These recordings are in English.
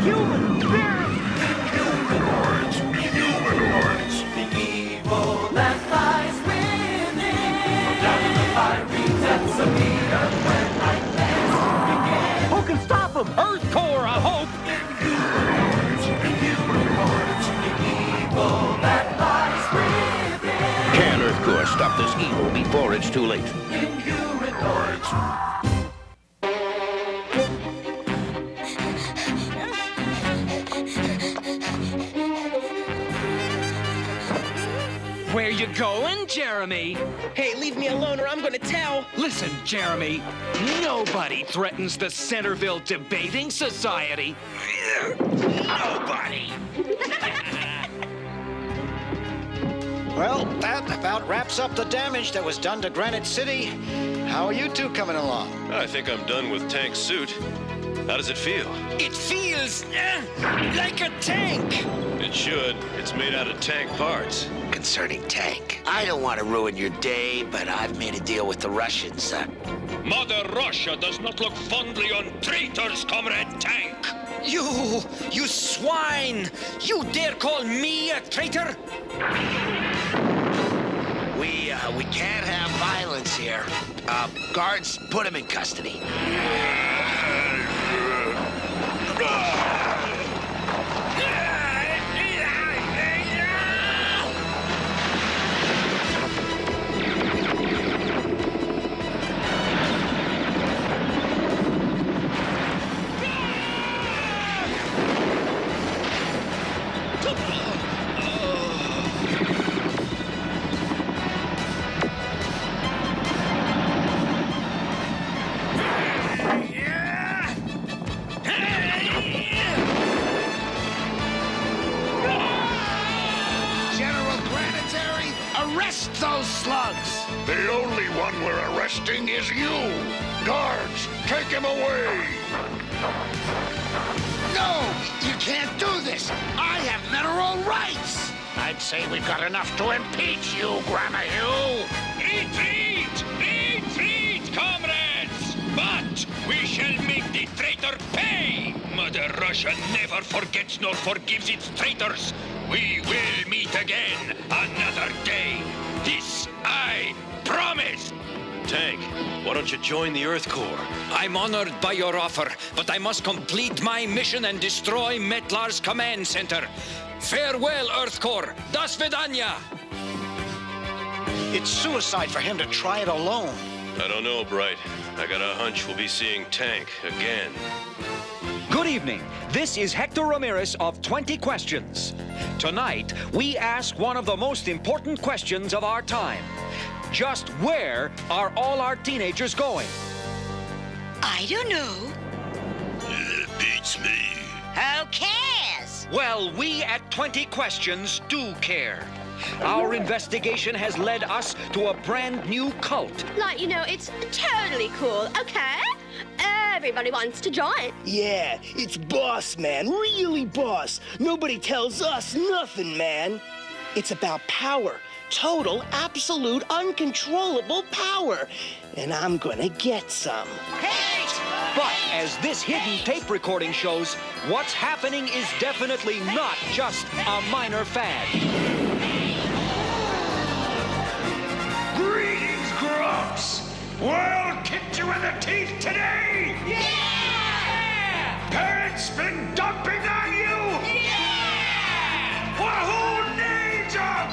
human! Inhumanoids! Inhumanoids! The evil that lies within. Down in the fiery depths of the earth where nightmares begin. Who can stop him? Earth Core, I hope! Inhumanoids! Inhumanoids! The evil that lies within. Can Earth Core stop this evil before it's too late? Inhumanoids. Where you going, Jeremy? Hey, leave me alone or I'm gonna tell. Listen, Jeremy, nobody threatens the Centerville Debating Society. Nobody. Well, that about wraps up the damage that was done to Granite City. How are you two coming along? I think I'm done with Tank's suit. How does it feel? It feels like a tank. It should. It's made out of tank parts. Concerning Tank, I don't want to ruin your day, but I've made a deal with the Russians. Mother Russia does not look fondly on traitors, Comrade Tank. You swine! You dare call me a traitor? We can't have violence here. Guards, put him in custody. Arrest those slugs! The only one we're arresting is you! Guards, take him away! No! You can't do this! I have mineral rights! I'd say we've got enough to impeach you, Grandma Hugh. Retreat! Retreat, comrades! But we shall make the traitor pay! Mother Russia never forgets nor forgives its traitors. We will meet again another day. This I promise. Tank, why don't you join the Earth Core? I'm honored by your offer, but I must complete my mission and destroy Metlar's command center. Farewell, Earth Core. Do svidanya. It's suicide for him to try it alone. I don't know, Bright. I got a hunch we'll be seeing Tank again. Good evening. This is Hector Ramirez of 20 Questions. Tonight, we ask one of the most important questions of our time. Just where are all our teenagers going? I don't know. Beats me. Who cares? Well, we at 20 Questions do care. Our investigation has led us to a brand new cult. Like, it's totally cool, okay? Everybody wants to join. Yeah, it's boss, man. Really boss. Nobody tells us nothing, man. It's about power. Total, absolute, uncontrollable power. And I'm gonna get some. But as this hidden tape recording shows, what's happening is definitely not just a minor fad. Greetings, Grumps! World kicked you in the teeth today! Yeah! Parents been dumping on you! Yeah! Well, who needs them?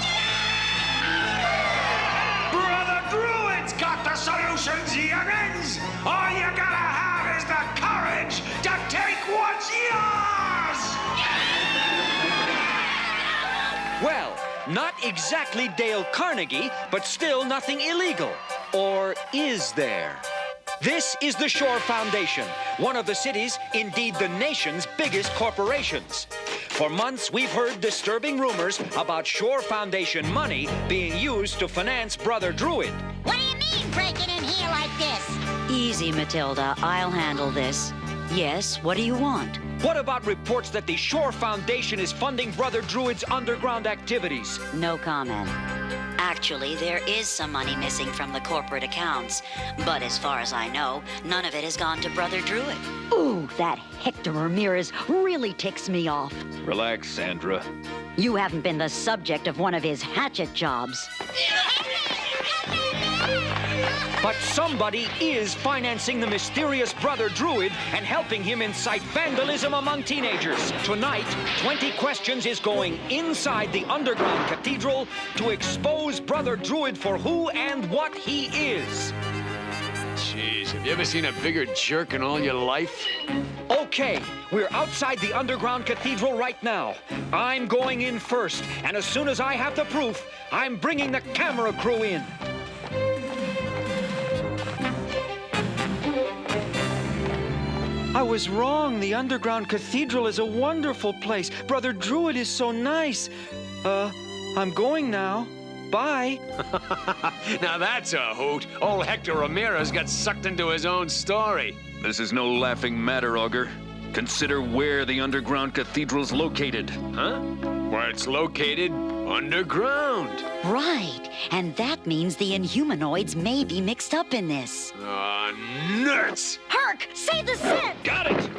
Brother Druid's got the solutions, youngins! All you gotta have is the courage to take what's yours! Well, not exactly Dale Carnegie, but still nothing illegal. Or is there? This is the Shore Foundation, one of the city's, indeed the nation's, biggest corporations. For months, we've heard disturbing rumors about Shore Foundation money being used to finance Brother Druid. What do you mean, breaking in here like this? Easy, Matilda. I'll handle this. Yes, what do you want? What about reports that the Shore Foundation is funding Brother Druid's underground activities? No comment. Actually, there is some money missing from the corporate accounts. But as far as I know, none of it has gone to Brother Druid. Ooh, that Hector Ramirez really ticks me off. Relax, Sandra. You haven't been the subject of one of his hatchet jobs. But somebody is financing the mysterious Brother Druid and helping him incite vandalism among teenagers. Tonight, 20 Questions is going inside the underground cathedral to expose Brother Druid for who and what he is. Jeez, have you ever seen a bigger jerk in all your life? Okay, we're outside the underground cathedral right now. I'm going in first, and as soon as I have the proof, I'm bringing the camera crew in. I was wrong. The underground cathedral is a wonderful place. Brother Druid is so nice. I'm going now. Bye. Now that's a hoot. Old Hector Ramirez got sucked into his own story. This is no laughing matter, Augur. Consider where the underground cathedral's located. Huh? Where it's located? Underground. Right, and that means the Inhumanoids may be mixed up in this. Nuts! Herc, save the set! Got it!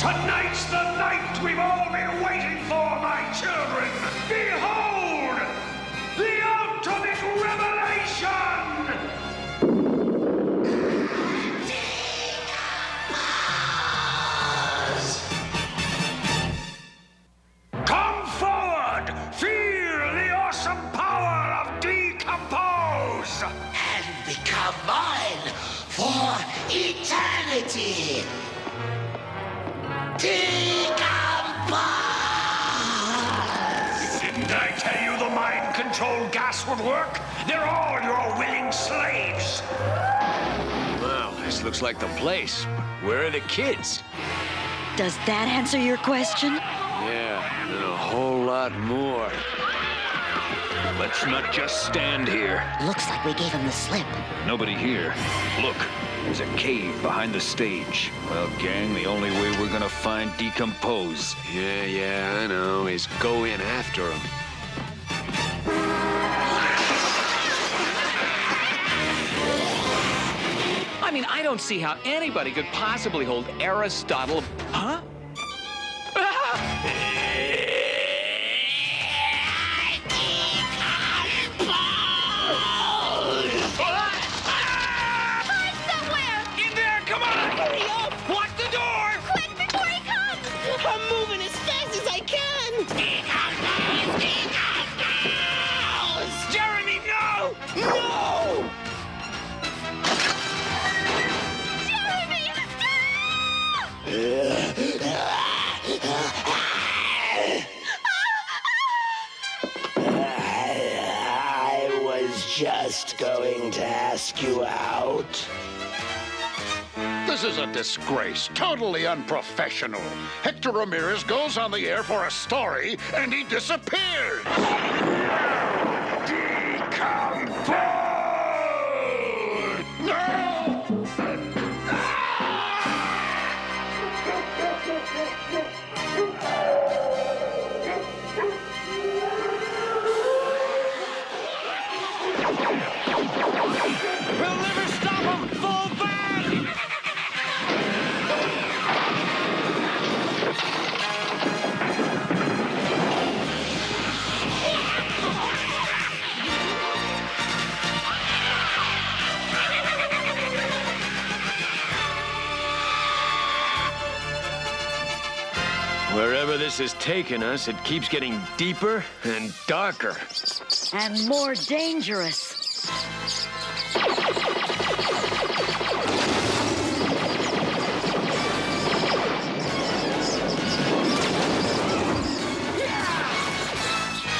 Tonight's the night we've all been waiting for, my children! Behold! The ultimate revelation! Come forward! Feel the awesome power of Decompose! And become mine for eternity! Decompose! Didn't I tell you the mind control gas would work? They're all your willing slaves! Well, this looks like the place. Where are the kids? Does that answer your question? Yeah, and a whole lot more. Let's not just stand here. Looks like we gave him the slip. Nobody here. Look, there's a cave behind the stage. Well, gang, the only way we're gonna find Decompose. Yeah, I know, is go in after him. I mean, I don't see how anybody could possibly hold Aristotle. Huh? I'm moving as fast as I can! Jeremy, no! No! I was just going to ask you out. This is a disgrace. Totally unprofessional. Hector Ramirez goes on the air for a story, and he disappears. Decompose! No! We'll never stop him! Fall back! Wherever this is taking us, it keeps getting deeper and darker. And more dangerous.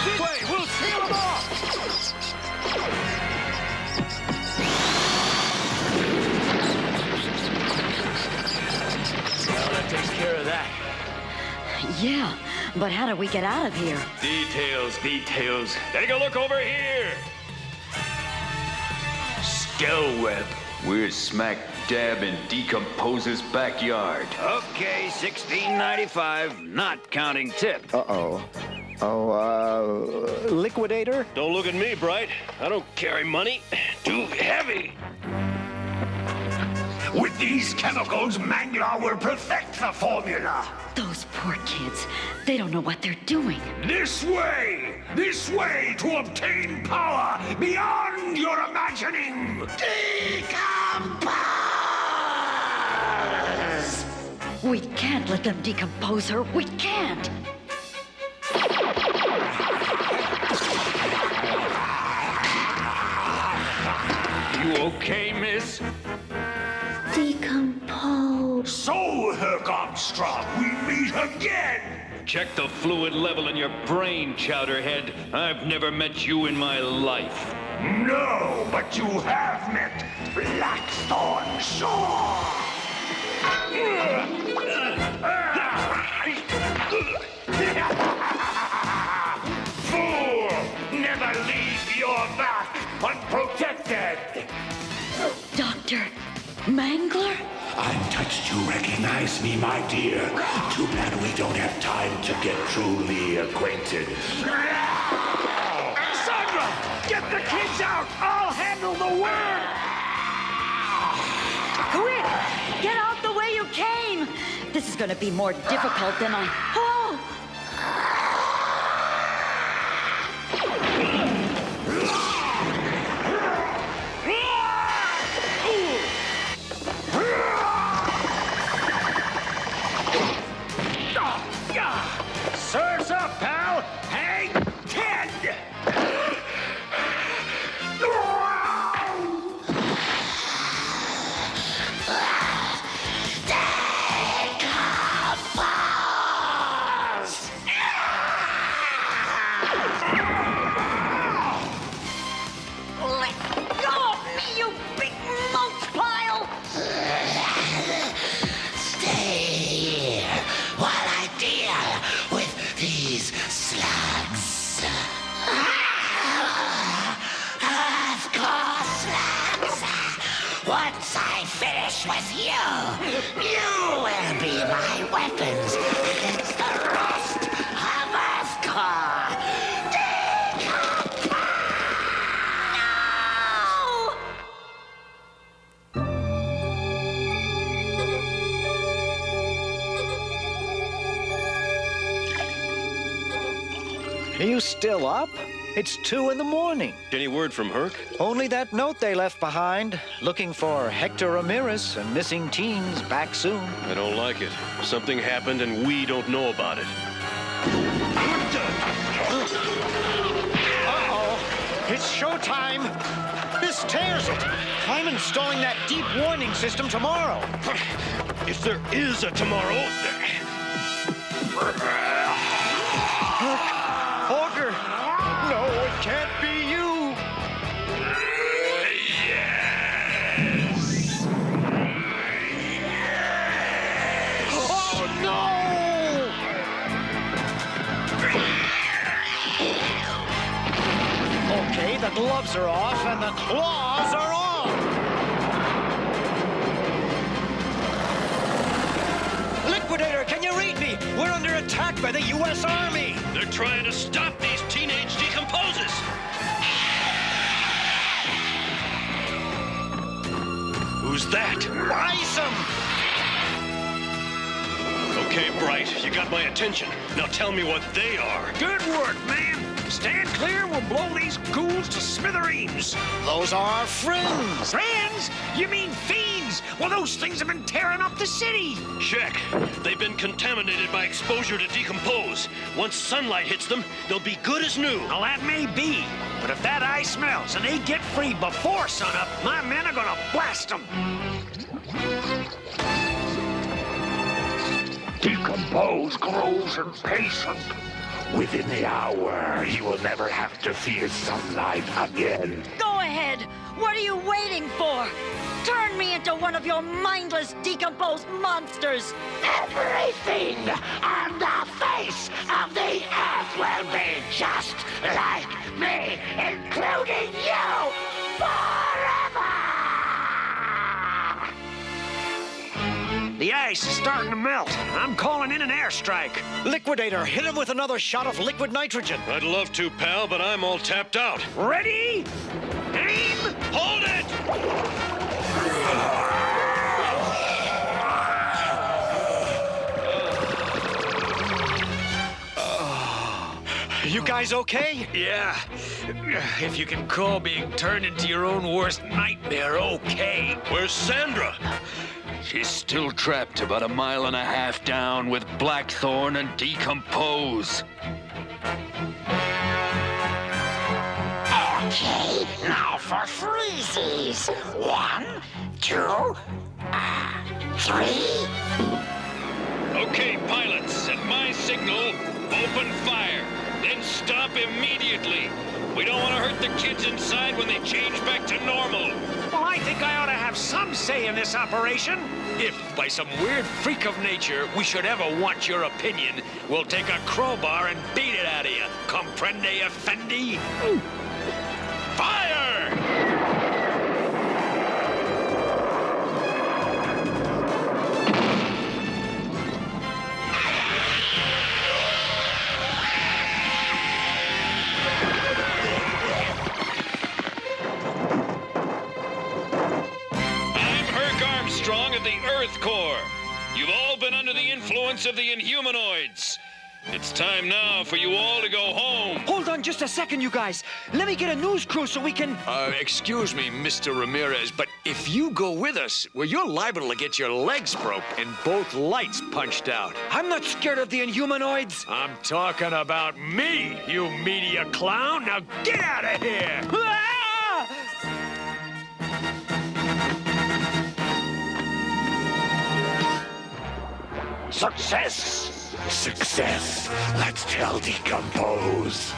This way! We'll seal him off! Well, that takes care of that. Yeah, but how do we get out of here? Details. Take a look over here. Skell web. We're smack dab in Decompose's backyard. Okay, $16.95, not counting tip. Uh-oh. Liquidator? Don't look at me, Bright. I don't carry money. Too heavy. With these chemicals, Metlar will perfect the formula. Those poor kids. They don't know what they're doing. This way to obtain power beyond your imagining. Decompose! We can't let them decompose her. We can't. You okay, miss? Decompose. So, Herc Armstrong, we meet again! Check the fluid level in your brain, Chowderhead. I've never met you in my life. No, but you have met Blackthorn Shore! Fool! Never leave your back unprotected! Dr. Mangler? I'm touched you recognize me, my dear. Too bad we don't have time to get truly acquainted. Sandra! Get the kids out! I'll handle the work! Quick! Get out the way you came! This is gonna be more difficult than I... Oh! Surf's up, pal! Hang 10! Let go of me, you big mulch pile! Stay here while I deal with these slugs. Of course, slugs. Once I finish with you, you will be my weapons against the rest of Earthcore. Are you still up? It's 2 in the morning. Any word from Herc? Only that note they left behind, looking for Hector Ramirez and missing teens back soon. I don't like it. Something happened and we don't know about it. Uh-oh. It's showtime. This tears it. I'm installing that deep warning system tomorrow. If there is a tomorrow... Ogre! No, it can't be you! Yes! Oh, no! Okay, the gloves are off and the claws are on! Liquidator, can you read me? We're under attack by the U.S. Army! They're trying to stop these teenage decomposes! Who's that? Isom! Okay, Bright, you got my attention. Now tell me what they are. Good work, man. Stand clear, we'll blow these ghouls to smithereens. Those are our friends! Friends? You mean fiends? Well, those things have been tearing up the city. Check. They've been contaminated by exposure to Decompose. Once sunlight hits them, they'll be good as new. Now, that may be. But if that eye smells and they get free before sunup, my men are gonna blast them. Decompose grows impatient. Within the hour, he will never have to fear sunlight again. Go ahead! What are you waiting for? Turn me into one of your mindless, decomposed monsters! Everything on the face of the earth will be just like me, including you, forever! The eye ice is starting to melt. I'm calling in an airstrike. Liquidator, hit him with another shot of liquid nitrogen. I'd love to, pal, but I'm all tapped out. Ready? Aim! Hold it! You guys okay? Yeah. If you can call being turned into your own worst nightmare okay. Where's Sandra? She's still trapped about 1.5 miles down with Blackthorn and Decompose. Okay, now for freezies. 1, 2, 3. Okay, pilots, at my signal, open fire. Then stop immediately. We don't want to hurt the kids inside when they change back to normal. Well, I think I ought to have some say in this operation. If, by some weird freak of nature, we should ever want your opinion, we'll take a crowbar and beat it out of you. Comprende, effendi? Fire! You've all been under the influence of the Inhumanoids. It's time now for you all to go home. Hold on just a second, you guys. Let me get a news crew so we can... Excuse me, Mr. Ramirez, but if you go with us, well, you're liable to get your legs broke and both lights punched out. I'm not scared of the Inhumanoids. I'm talking about me, you media clown. Now get out of here! Success! Success! Let's tell Decompose.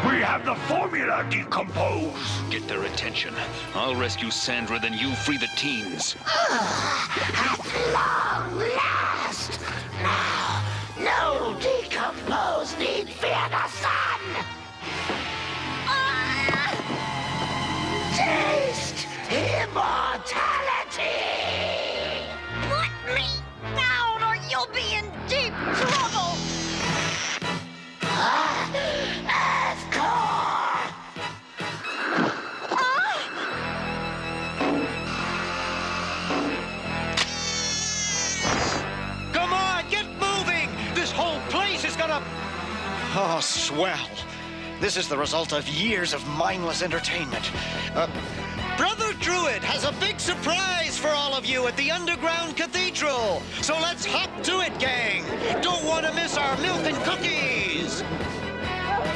We have the formula, Decompose. Get their attention. I'll rescue Sandra, then you free the teens. At long last! Now, no Decompose need fear the sun! Taste immortality! Let me out or you'll be in deep trouble! Earth core! Come on, get moving! This whole place is gonna... Oh, swell. This is the result of years of mindless entertainment. Brother Druid has a big surprise for all of you at the underground cathedral. So let's hop to it, gang. Don't want to miss our milk and cookies.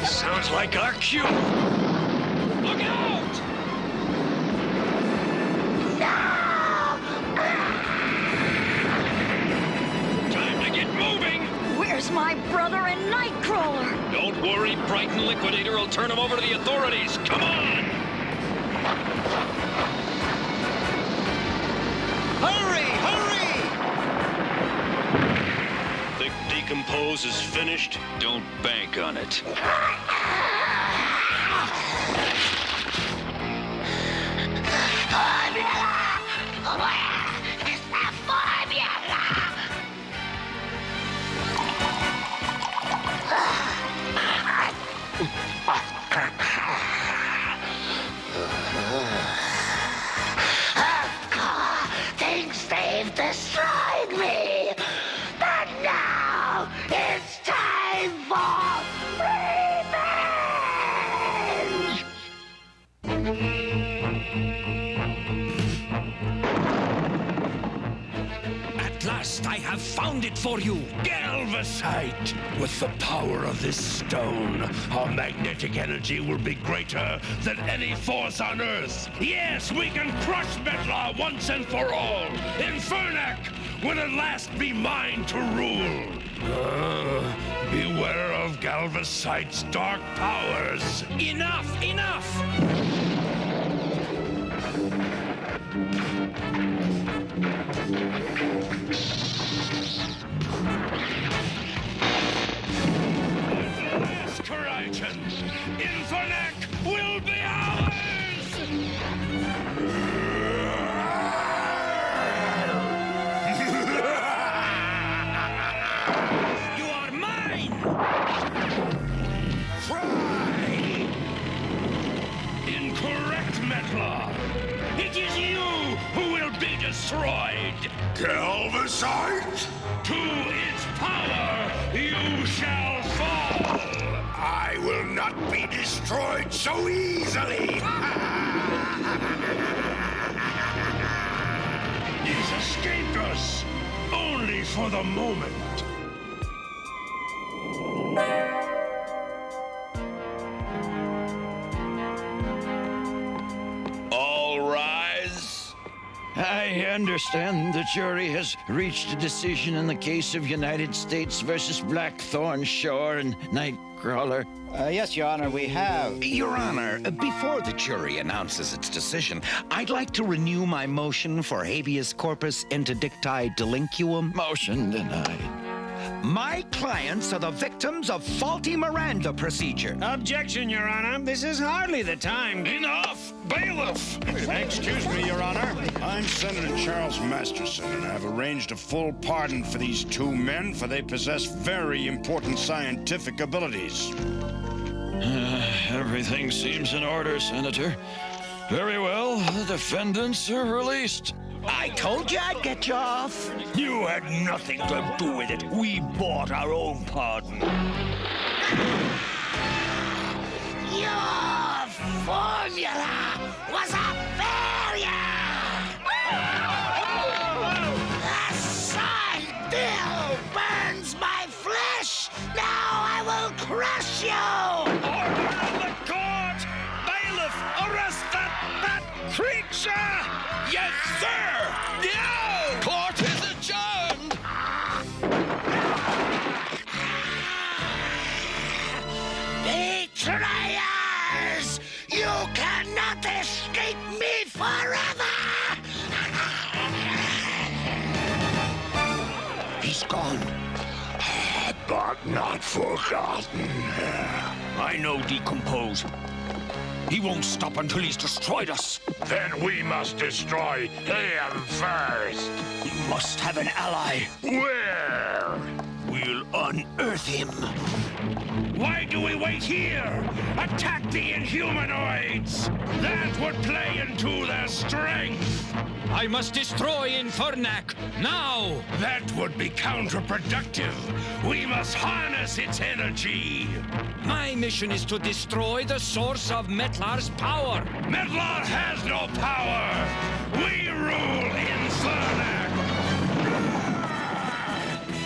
Sounds like our cue. Look out! Time to get moving! Where's my brother and Nightcrawler? Don't worry, Brighton Liquidator will turn him over to the authorities. Come on! Hurry, hurry! Think Decompose is finished? Don't bank on it. Thinks they've destroyed me, but now it's time for revenge! At last, I have found it for you. Galvasite! With the power of this stone, our magnetic energy will be greater than any force on Earth. Yes, we can crush Metlar once and for all. Infernac will at last be mine to rule. Beware of Galvasite's dark powers. Enough! Enough! Infernac will be ours! Fry! Incorrect, Metlar! It is you who will be destroyed! Calvicite! To its power, you shall fall! I will not be destroyed so easily! He's escaped us! Only for the moment! All rise. I understand the jury has reached a decision in the case of United States versus Blackthorn Shore and Nightcrawler. Yes, Your Honor, we have. Your Honor, before the jury announces its decision, I'd like to renew my motion for habeas corpus interdicti delinquum. Motion denied. My clients are the victims of faulty Miranda procedure. Objection, Your Honor. This is hardly the time. Enough! Bailiff! Excuse me, Your Honor. I'm Senator Charles Masterson, and I've arranged a full pardon for these two men, for they possess very important scientific abilities. Everything seems in order, Senator. Very well, the defendants are released. I told you I'd get you off. You had nothing to do with it. We bought our own pardon. Your formula was a failure! The sun still burns my flesh! Now I will crush you! Order of the court! Bailiff, arrest that creature! Yes, sir! No! Court is adjourned! Betrayers! You cannot escape me forever! He's gone. But not forgotten. I know Decompose. He won't stop until he's destroyed us. Then we must destroy him first. He must have an ally. Where? We'll unearth him. Why do we wait here? Attack the Inhumanoids! That would play into their strength. I must destroy Infernac, now! That would be counterproductive. We must harness its energy. My mission is to destroy the source of Metlar's power. Metlar has no power. We rule Infernac.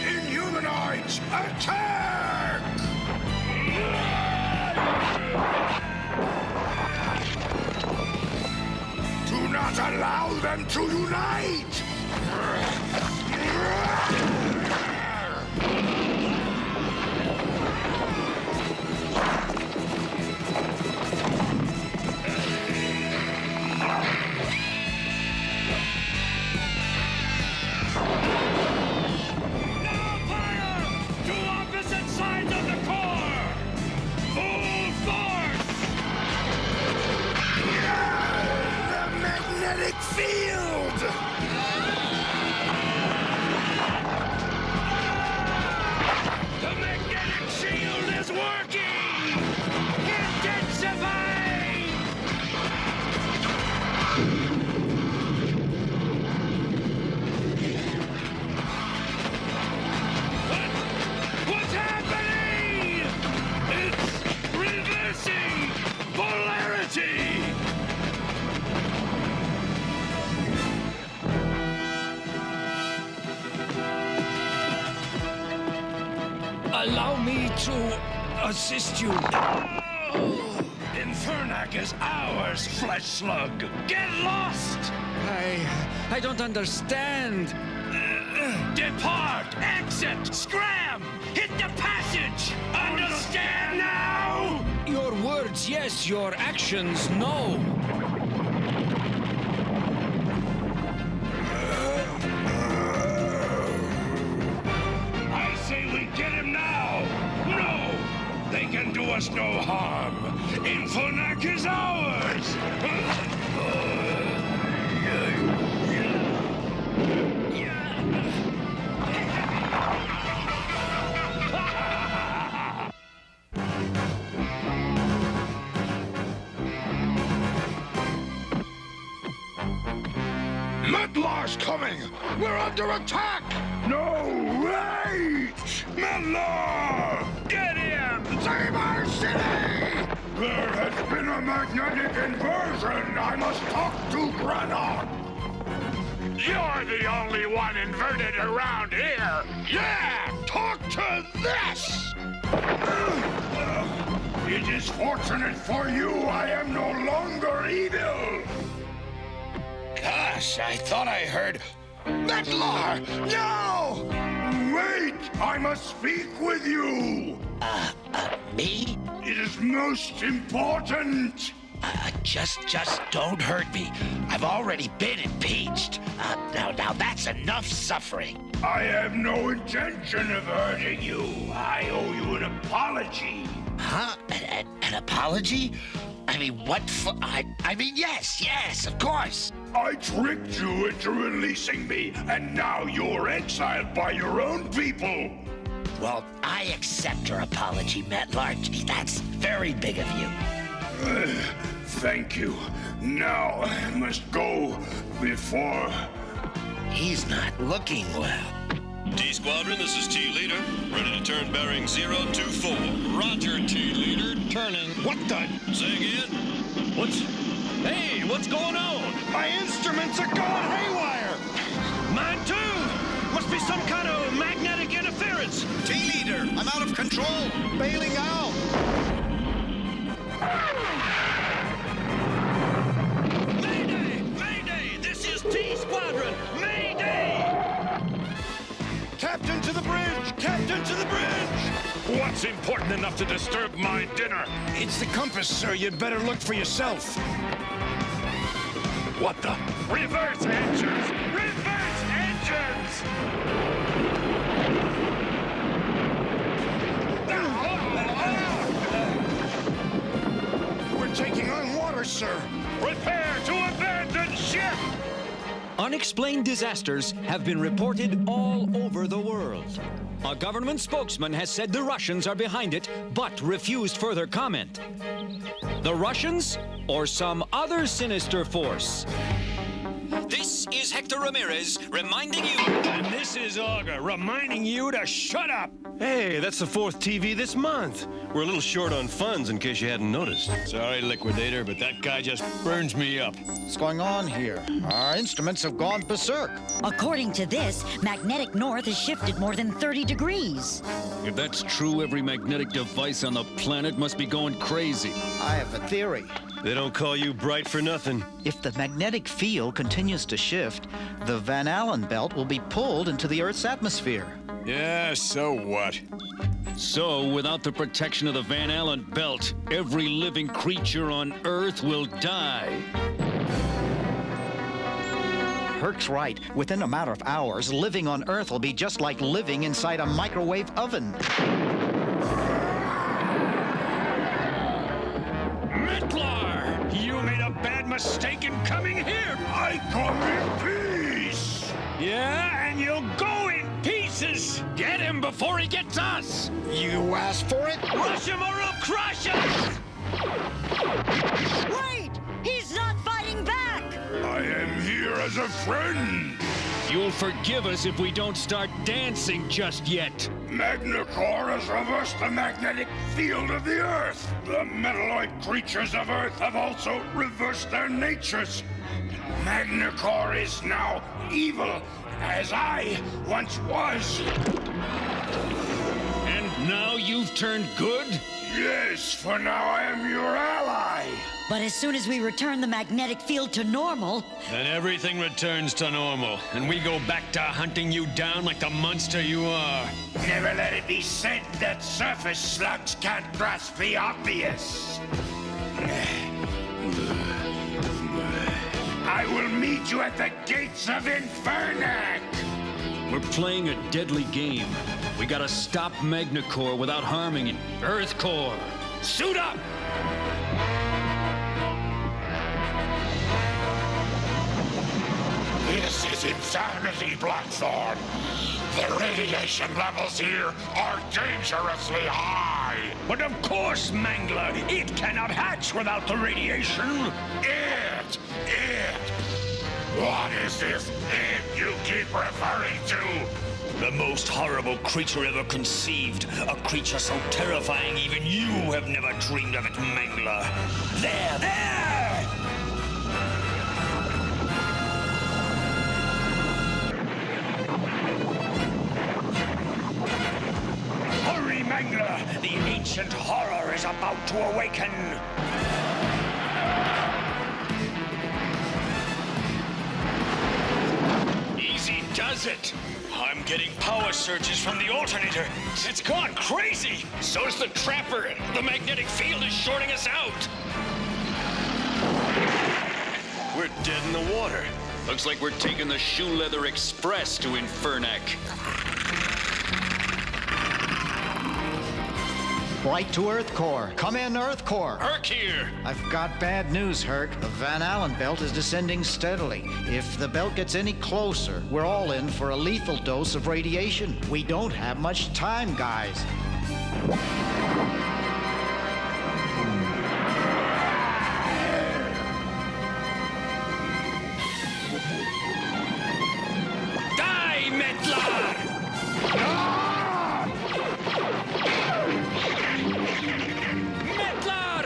Inhumanoids, attack! Do not allow them to unite! Field! The magnetic shield is working! Intensify! What's happening? It's reversing polarity! Allow me to assist you. Infernac is ours, flesh slug. Get lost! I don't understand. Depart! Exit! Scram! Hit the passage! Understand now? Your words, yes. Your actions, no. I say we get him now! No! They can do us no harm! Infernac is ours! Metlar's coming! We're under attack! No, wait! Metlar! Get him! Save our city! There has been a magnetic inversion! I must talk to Granok! You're the only one inverted around here! Yeah! Talk to this! It is fortunate for you I am no longer evil! Gosh, I thought I heard... Metlar! No! Wait! I must speak with you! Me? It is most important! Just don't hurt me. I've already been impeached. Now that's enough suffering. I have no intention of hurting you. I owe you an apology. Huh? An apology? I mean, what for? I mean, yes, of course. I tricked you into releasing me, and now you're exiled by your own people. Well, I accept your apology, Metlar. Gee, that's very big of you. Thank you. Now I must go before... He's not looking well. T Squadron, this is T Leader. Ready to turn bearing 024. Roger, T Leader. Turning. What the? Say again. What's going on? My instruments are gone haywire! Mine too! Must be some kind of magnetic interference! T-Leader, I'm out of control! Bailing out! Mayday! Mayday! This is T Squadron! Mayday! Captain to the bridge! Captain to the bridge! What's important enough to disturb my dinner? It's the compass, sir. You'd better look for yourself. What the? Reverse engines! Reverse engines! We're taking on water, sir. Prepare to abandon ship! Unexplained disasters have been reported all over the world. A government spokesman has said the Russians are behind it, but refused further comment. The Russians or some other sinister force? This is Hector Ramirez reminding you... And this is Auger reminding you to shut up! Hey, that's the 4th TV this month. We're a little short on funds, in case you hadn't noticed. Sorry, Liquidator, but that guy just burns me up. What's going on here? Our instruments have gone berserk. According to this, magnetic north has shifted more than 30 degrees. If that's true, every magnetic device on the planet must be going crazy. I have a theory. They don't call you bright for nothing. If the magnetic field continues to shift, the Van Allen belt will be pulled into the Earth's atmosphere. Yeah, so what? So, without the protection of the Van Allen belt, every living creature on Earth will die. Herc's right. Within a matter of hours, living on Earth will be just like living inside a microwave oven. Metlar! You made a bad mistake in coming here! I come in peace! Yeah, and you'll go in pieces! Get him before he gets us! You asked for it? Rush him or he'll crush us! Wait! He's not fighting back! I am here as a friend! You'll forgive us if we don't start dancing just yet. Magnacore has reversed the magnetic field of the Earth. The metalloid creatures of Earth have also reversed their natures. Magnacore is now evil, as I once was. And now you've turned good? Yes, for now I am your ally. But as soon as we return the magnetic field to normal... Then everything returns to normal, and we go back to hunting you down like the monster you are. Never let it be said that surface slugs can't grasp the obvious. I will meet you at the gates of Infernac! We're playing a deadly game. We gotta stop Magnacore without harming it. Earthcore, suit up! This is insanity, Blackthorn. The radiation levels here are dangerously high. But of course, Mangler, it cannot hatch without the radiation. What is this thing you keep referring to? The most horrible creature ever conceived. A creature so terrifying even you have never dreamed of it, Metlar. There! Hurry, Metlar! The ancient horror is about to awaken! Easy does it! I'm getting power surges from the alternator. It's gone crazy! So's the trapper! The magnetic field is shorting us out! We're dead in the water. Looks like we're taking the Shoe Leather Express to Infernac. Right to Earth Core. Come in, Earth Core. Herc here! I've got bad news, Herc. The Van Allen belt is descending steadily. If the belt gets any closer, we're all in for a lethal dose of radiation. We don't have much time, guys. Die, Metlar! Metlar!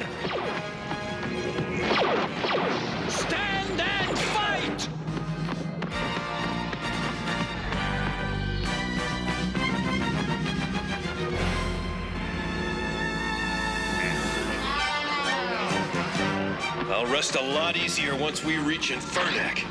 Stand and fight! I'll rest a lot easier once we reach Infernac.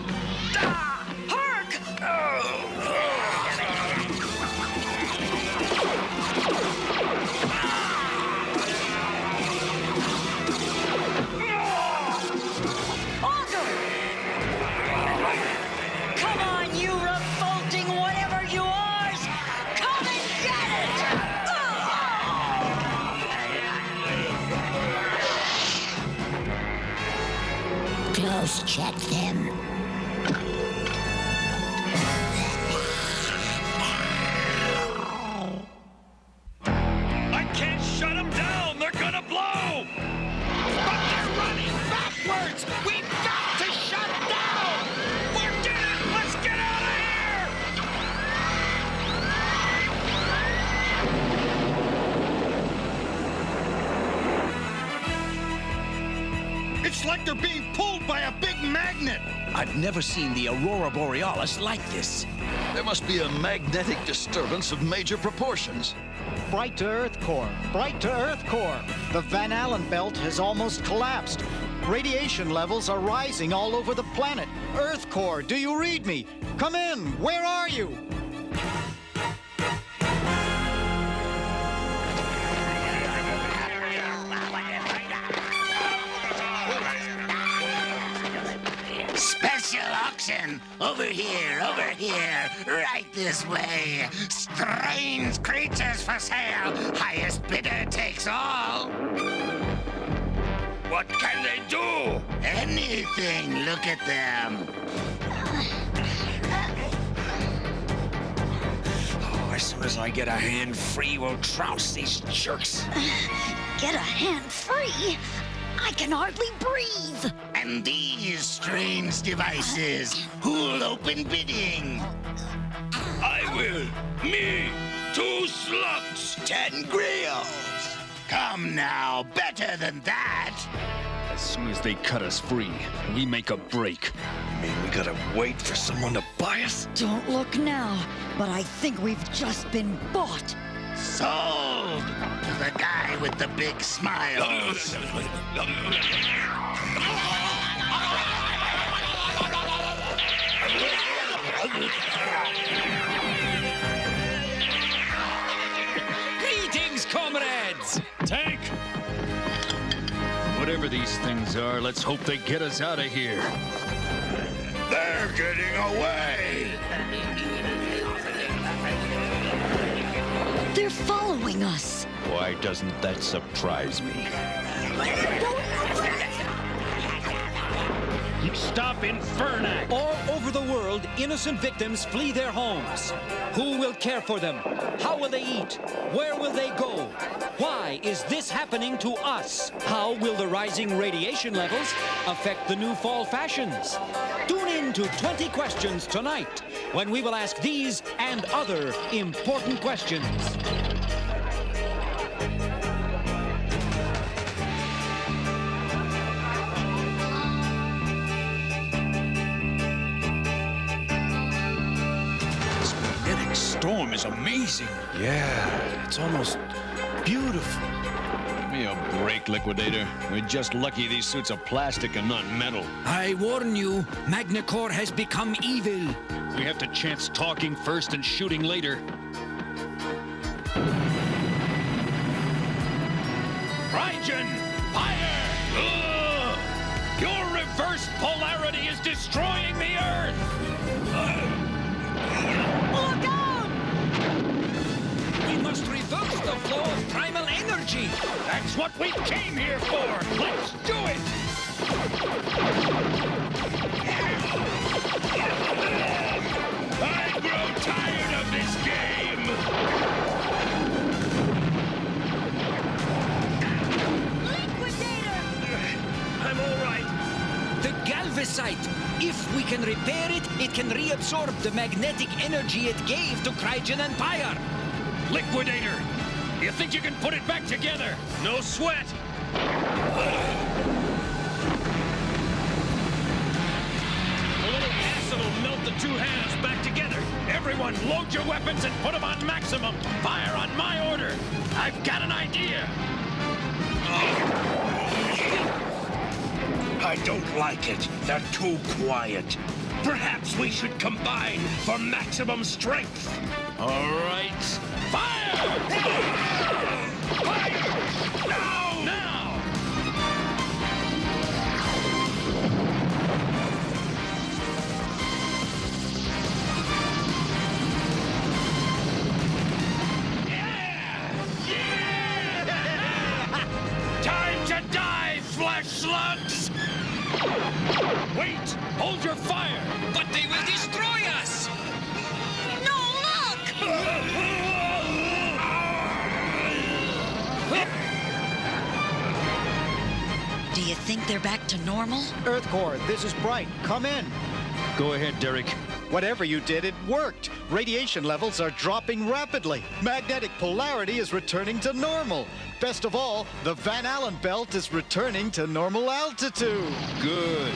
Come on, you revolting whatever you are! Come and get it! Close check them. I can't shut them down! They're gonna blow! But they're running backwards! We've got to shut down! Forget it! Let's get out of here! It's like they're being pulled by a big magnet! I've never seen the Aurora Borealis like this. There must be a magnetic disturbance of major proportions. Bright to Earth Core. Bright to Earth Core. The Van Allen belt has almost collapsed. Radiation levels are rising all over the planet. Earth Core, do you read me? Come in. Where are you? Special auction! Over here, right this way. Strange creatures for sale. Highest bidder takes all. What can they do? Anything, look at them. Oh, as soon as I get a hand free, we'll trounce these jerks. Get a hand free? I can hardly breathe. And these strange devices, who'll open bidding? I will. Me. 2 slugs. 10 grills. Come now, better than that. As soon as they cut us free, we make a break. You mean we gotta wait for someone to buy us? Don't look now, but I think we've just been bought. Sold to the guy with the big smiles. Greetings, comrades! Tank! Whatever these things are, let's hope they get us out of here. They're getting away! They're following us. Why doesn't that surprise me? Stop Infernac! All over the world, innocent victims flee their homes. Who will care for them? How will they eat? Where will they go? Why is this happening to us? How will the rising radiation levels affect the new fall fashions? Tune in to 20 Questions tonight, when we will ask these and other important questions. Storm is amazing. Yeah, it's almost beautiful. Give me a break, Liquidator. We're just lucky these suits are plastic and not metal. I warn you, Magnacore has become evil. We have to chance talking first and shooting later. Raijin! Fire! Ugh! Your reverse polarity is destroying the Earth! Look out! We must reverse the flow of primal energy. That's what we came here for! Let's do it! I grow tired of this game! I'm all right. The Galvesite. If we can repair it, it can reabsorb the magnetic energy it gave to Crygen Empire. Liquidator! You think you can put it back together? No sweat! A little acid will melt the two halves back together. Everyone, load your weapons and put them on maximum. Fire on my order. I've got an idea. I don't like it. They're too quiet. Perhaps we should combine for maximum strength. All right. Fire! Fire! Now! Now! Time to die, flesh slugs! Wait! Hold your fire! But they will destroy us! No, look! Do you think they're back to normal? Earth Core, this is Bright. Come in. Go ahead, Derek. Whatever you did, it worked. Radiation levels are dropping rapidly. Magnetic polarity is returning to normal. Best of all, the Van Allen belt is returning to normal altitude. Good.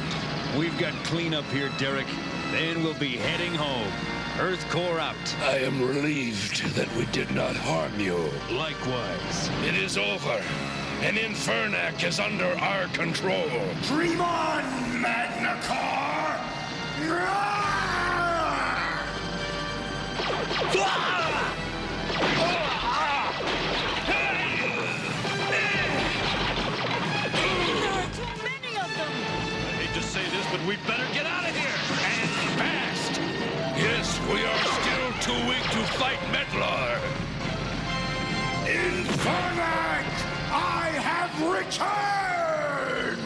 We've got cleanup here, Derek. Then we'll be heading home. Earth Core out. I am relieved that we did not harm you. Likewise. It is over, and Infernac is under our control. Dream on, Magnacore! Say this, but we better get out of here! And fast! Yes, we are still too weak to fight Metlar! Infernac! I have returned!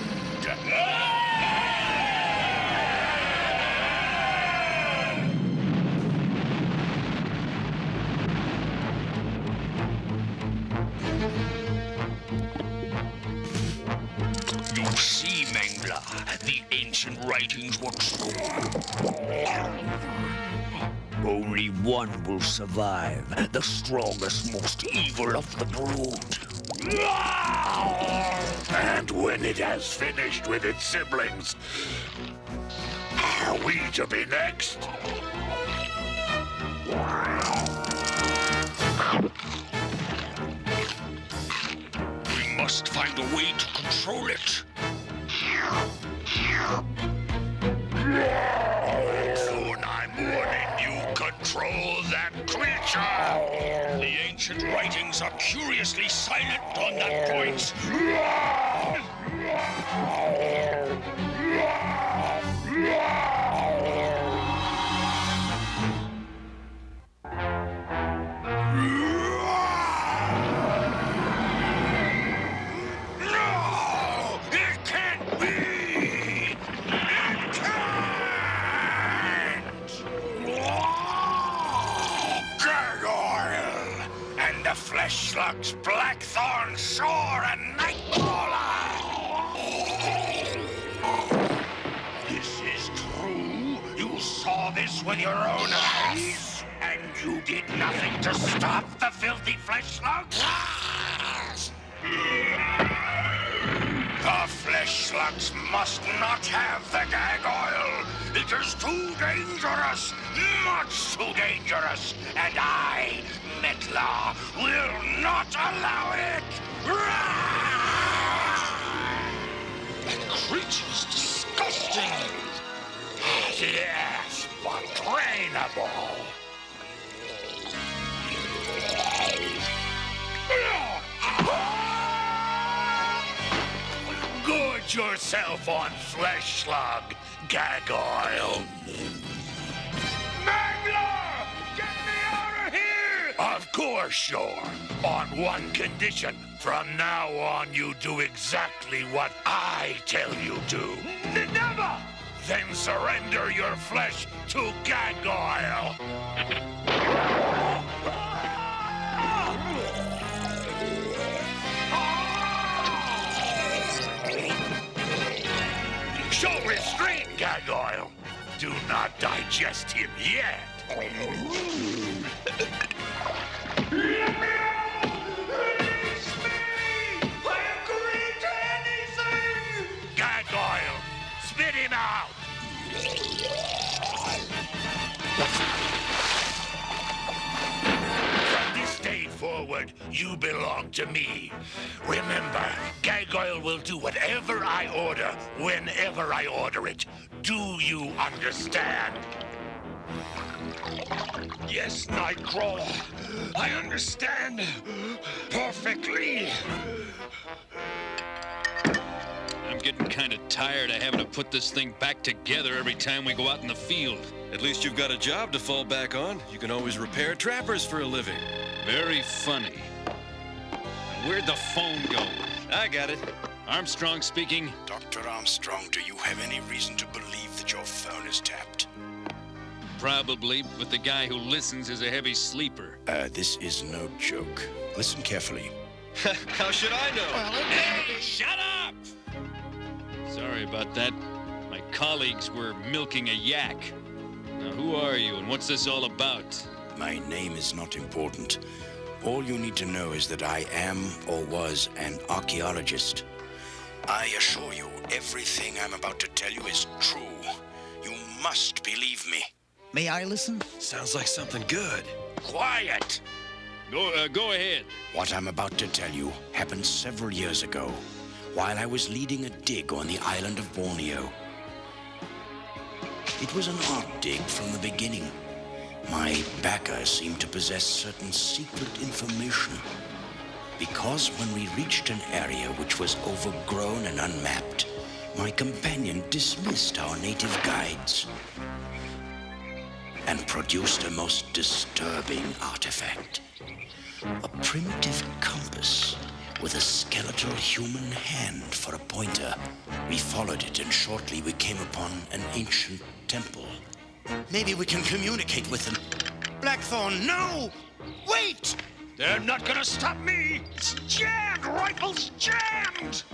You see, Metlar, the ancient writings were true. Only one will survive, the strongest, most evil of the brood. And when it has finished with its siblings, are we to be next? We must find a way to control it. Blackthorn, I'm warning you, control that creature! The ancient writings are curiously silent on that point. No! It can't be! It Shore and Nightcrawler! This is true? You saw this with your own eyes? And you did nothing to stop the filthy flesh slugs? The flesh slugs must not have the gag oil. It is too dangerous, much too dangerous, and I, Metlar, will not allow it. That creature's disgusting. Yes, but trainable. Gorge yourself on flesh slug, gag oil. Metlar! Get me out of here! Of course, sure. On one condition. From now on, you do exactly what I tell you to. Never! Then surrender your flesh to gag oil. Show restraint, gag oil. Do not digest him yet. Let me out! Release me! I agree to anything! Gag oil, spit him out! From this day forward, you belong to me. Remember, gag oil will do whatever I order, whenever I order it. Do you understand? Yes, Nightcrawler. I understand perfectly. I'm getting kind of tired of having to put this thing back together every time we go out in the field. At least you've got a job to fall back on. You can always repair trappers for a living. Very funny. Where'd the phone go? I got it. Armstrong speaking. Dr. Armstrong, do you have any reason to believe that your phone is tapped? Probably, but the guy who listens is a heavy sleeper. This is no joke. Listen carefully. How should I know? Hey, shut up! Sorry about that. My colleagues were milking a yak. Now, who are you, and what's this all about? My name is not important. All you need to know is that I am, or was, an archeologist. I assure you, everything I'm about to tell you is true. You must believe me. May I listen? Sounds like something good. Quiet! Go ahead. What I'm about to tell you happened several years ago, while I was leading a dig on the island of Borneo. It was an art dig from the beginning. My backer seemed to possess certain secret information. Because when we reached an area which was overgrown and unmapped, my companion dismissed our native guides and produced a most disturbing artifact. A primitive compass with a skeletal human hand for a pointer. We followed it, and shortly we came upon an ancient temple. Maybe we can communicate with them. Blackthorn, no! Wait! They're not gonna stop me! It's jammed! Rifle's jammed!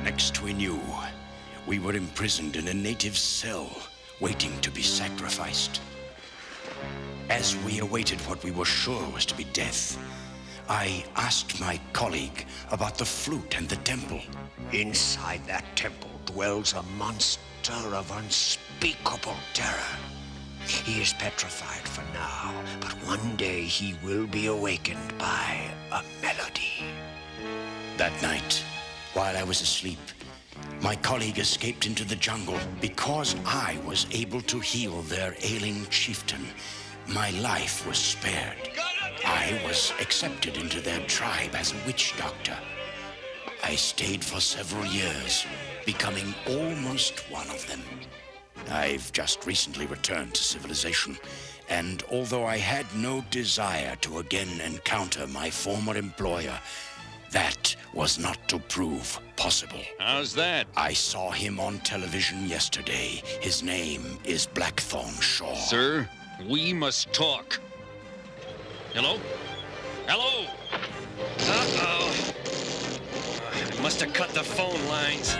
Next we knew, we were imprisoned in a native cell, waiting to be sacrificed. As we awaited what we were sure was to be death, I asked my colleague about the flute and the temple. Inside that temple dwells a monster of unspeakable terror. He is petrified for now, but one day he will be awakened by a melody. That night, while I was asleep, my colleague escaped into the jungle. Because I was able to heal their ailing chieftain, my life was spared. I was accepted into their tribe as a witch doctor. I stayed for several years, becoming almost one of them. I've just recently returned to civilization, and although I had no desire to again encounter my former employer, That was not to prove possible. How's that? I saw him on television yesterday. His name is Blackthorn Shaw. Sir, we must talk. Hello? Hello? Uh-oh. I must have cut the phone lines.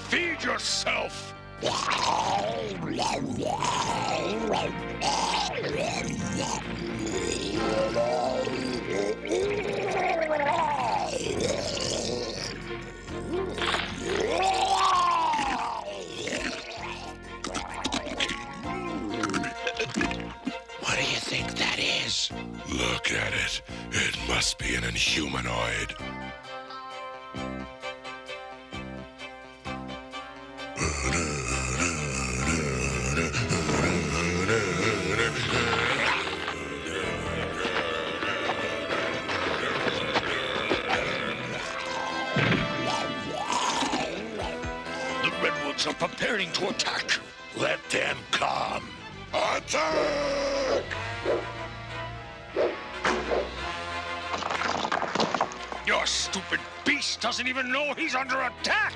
Feed yourself! What do you think that is? Look at it. It must be an Inhumanoid. The Redwoods are preparing to attack. Let them come. Attack! Your stupid beast doesn't even know he's under attack!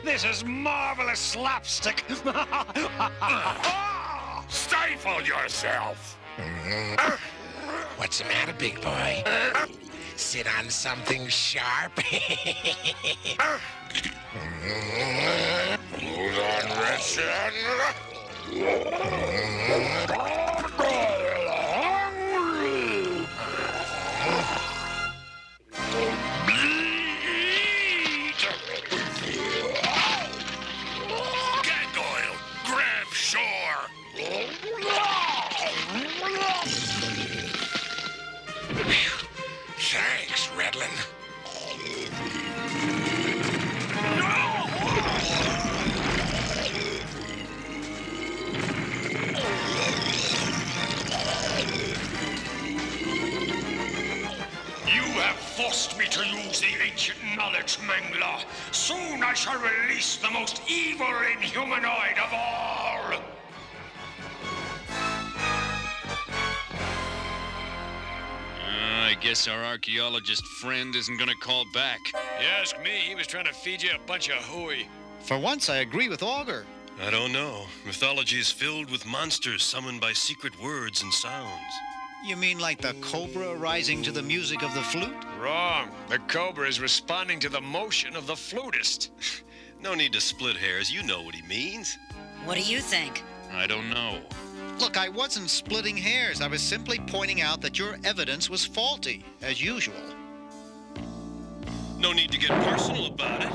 This is marvelous slapstick. Stifle yourself! What's the matter, big boy? Sit on something sharp? Hold on, Redson. Gargoyle, grab shore! Thanks, Redlin. You have forced me to use the ancient knowledge, Mangler. Soon I shall release the most evil Inhumanoid of all! I guess our archaeologist friend isn't gonna call back. You ask me, he was trying to feed you a bunch of hooey. For once, I agree with Augur. I don't know. Mythology is filled with monsters summoned by secret words and sounds. You mean like the cobra rising to the music of the flute? Wrong. The cobra is responding to the motion of the flutist. No need to split hairs. You know what he means. What do you think? I don't know. Look, I wasn't splitting hairs. I was simply pointing out that your evidence was faulty, as usual. No need to get personal about it.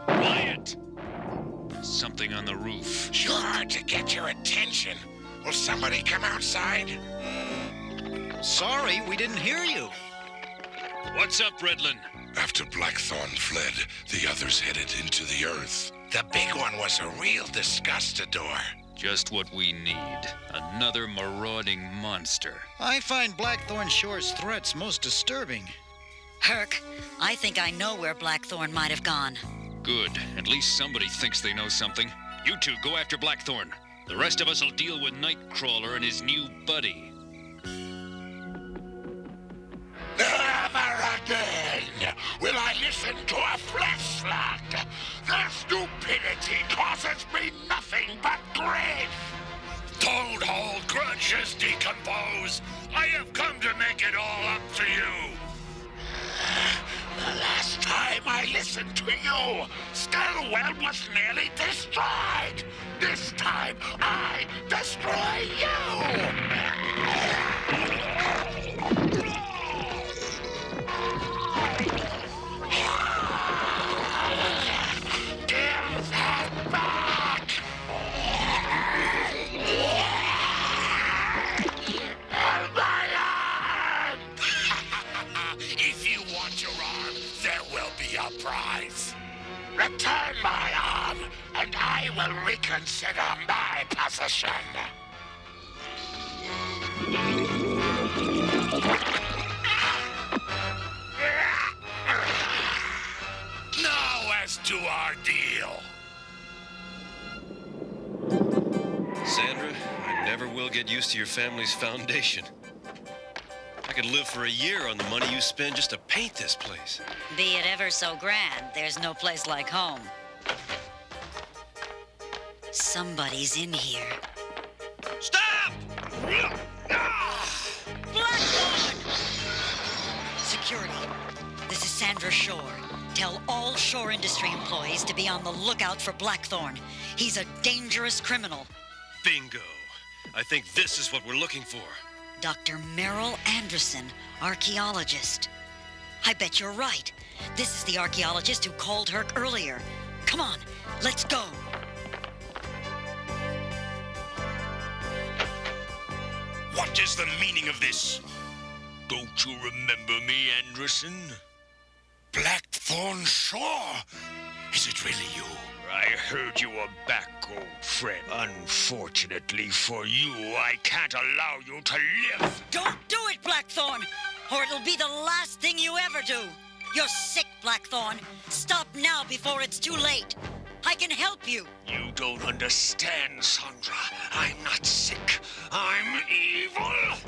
Quiet! Something on the roof. Sure to get your attention. Will somebody come outside? Sorry, we didn't hear you. What's up, Redlin? After Blackthorn fled, the others headed into the earth. The big one was a real disgustador. Just what we need. Another marauding monster. I find Blackthorn Shore's threats most disturbing. Herc, I think I know where Blackthorn might have gone. Good. At least somebody thinks they know something. You two go after Blackthorn. The rest of us will deal with Nightcrawler and his new buddy. Never again will I listen to a flesh slug. Their stupidity causes me nothing but grief. Don't hold grudges, Decompose. I have come to make it all up to you. The last time I listened to you, Stilwell was nearly destroyed. This time, I destroy Give that back! Return my arm, and I will reconsider my position. Now as to our deal. Sandra, I never will get used to your family's foundation. I could live for a year on the money you spend just to paint this place. Be it ever so grand, there's no place like home. Somebody's in here. Stop! Blackthorn! Security. This is Sandra Shore. Tell all Shore Industry employees to be on the lookout for Blackthorn. He's a dangerous criminal. Bingo. I think this is what we're looking for. Dr. Merrill Anderson, archeologist. I bet you're right. This is the archeologist who called Herc earlier. Come on, let's go. What is the meaning of this? Don't you remember me, Anderson? Blackthorn Shore? Is it really you? I heard you were back, old friend. Unfortunately for you, I can't allow you to live. Don't do it, Blackthorn, or it'll be the last thing you ever do. You're sick, Blackthorn. Stop now before it's too late. I can help you. You don't understand, Sandra. I'm not sick. I'm evil.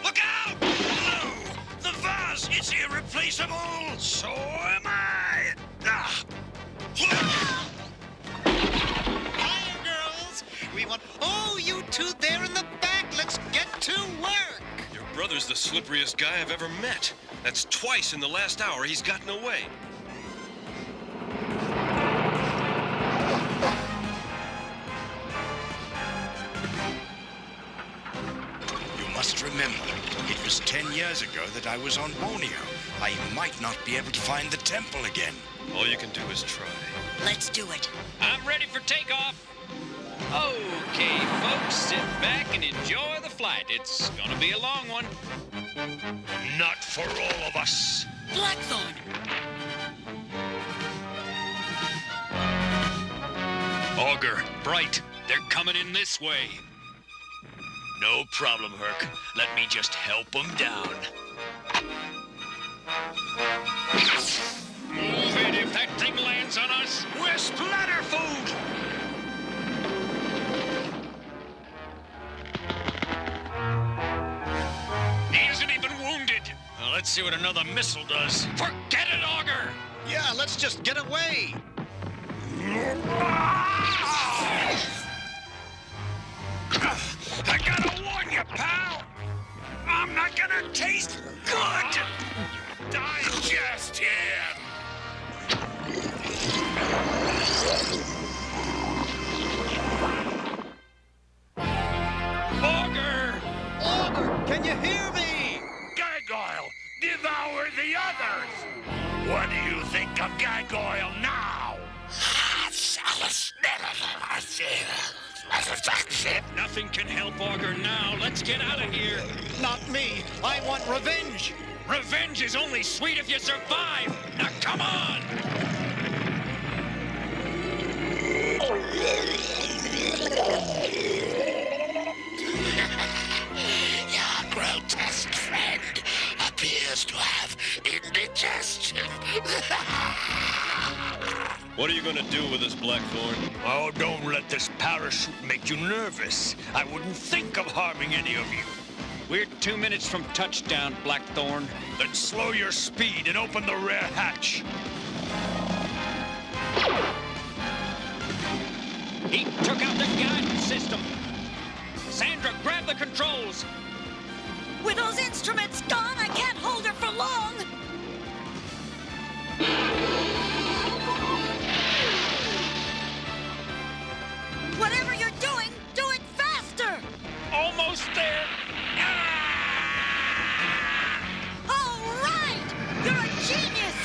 Look out! No! The vase is irreplaceable! So am I! Hiya, girls! We want... Oh, you two there in the back! Let's get to work! Your brother's the slipperiest guy I've ever met. That's twice in the last hour he's gotten away. You must remember, it was 10 years ago that I was on Borneo. I might not be able to find the temple again. All you can do is try. Let's do it. I'm ready for takeoff. Okay, folks, sit back and enjoy the flight. It's gonna be a long one. Not for all of us. Blackthorn! Augur, Bright, they're coming in this way. No problem, Herc. Let me just help them down. Move it if that thing lands on us. We're splatter food! He isn't even wounded. Well, let's see what another missile does. Forget it, Augur! Yeah, let's just get away! I gotta warn you, pal! I'm not gonna taste good! Digest him! Augur! Augur, can you hear me? Gargoyle, devour the others! What do you think of Gargoyle now? Nothing can help Augur now. Let's get out of here. Not me. I want revenge. Revenge is only sweet if you survive. Now, come on! Your grotesque friend appears to have indigestion. What are you gonna do with this, Blackthorn? Oh, don't let this parachute make you nervous. I wouldn't think of harming any of you. We're 2 minutes from touchdown, Blackthorn. Then slow your speed and open the rear hatch. He took out the guidance system. Sandra, grab the controls. With those instruments gone, I can't hold her for long. Whatever you're doing, do it faster! Almost there. All right! You're a genius!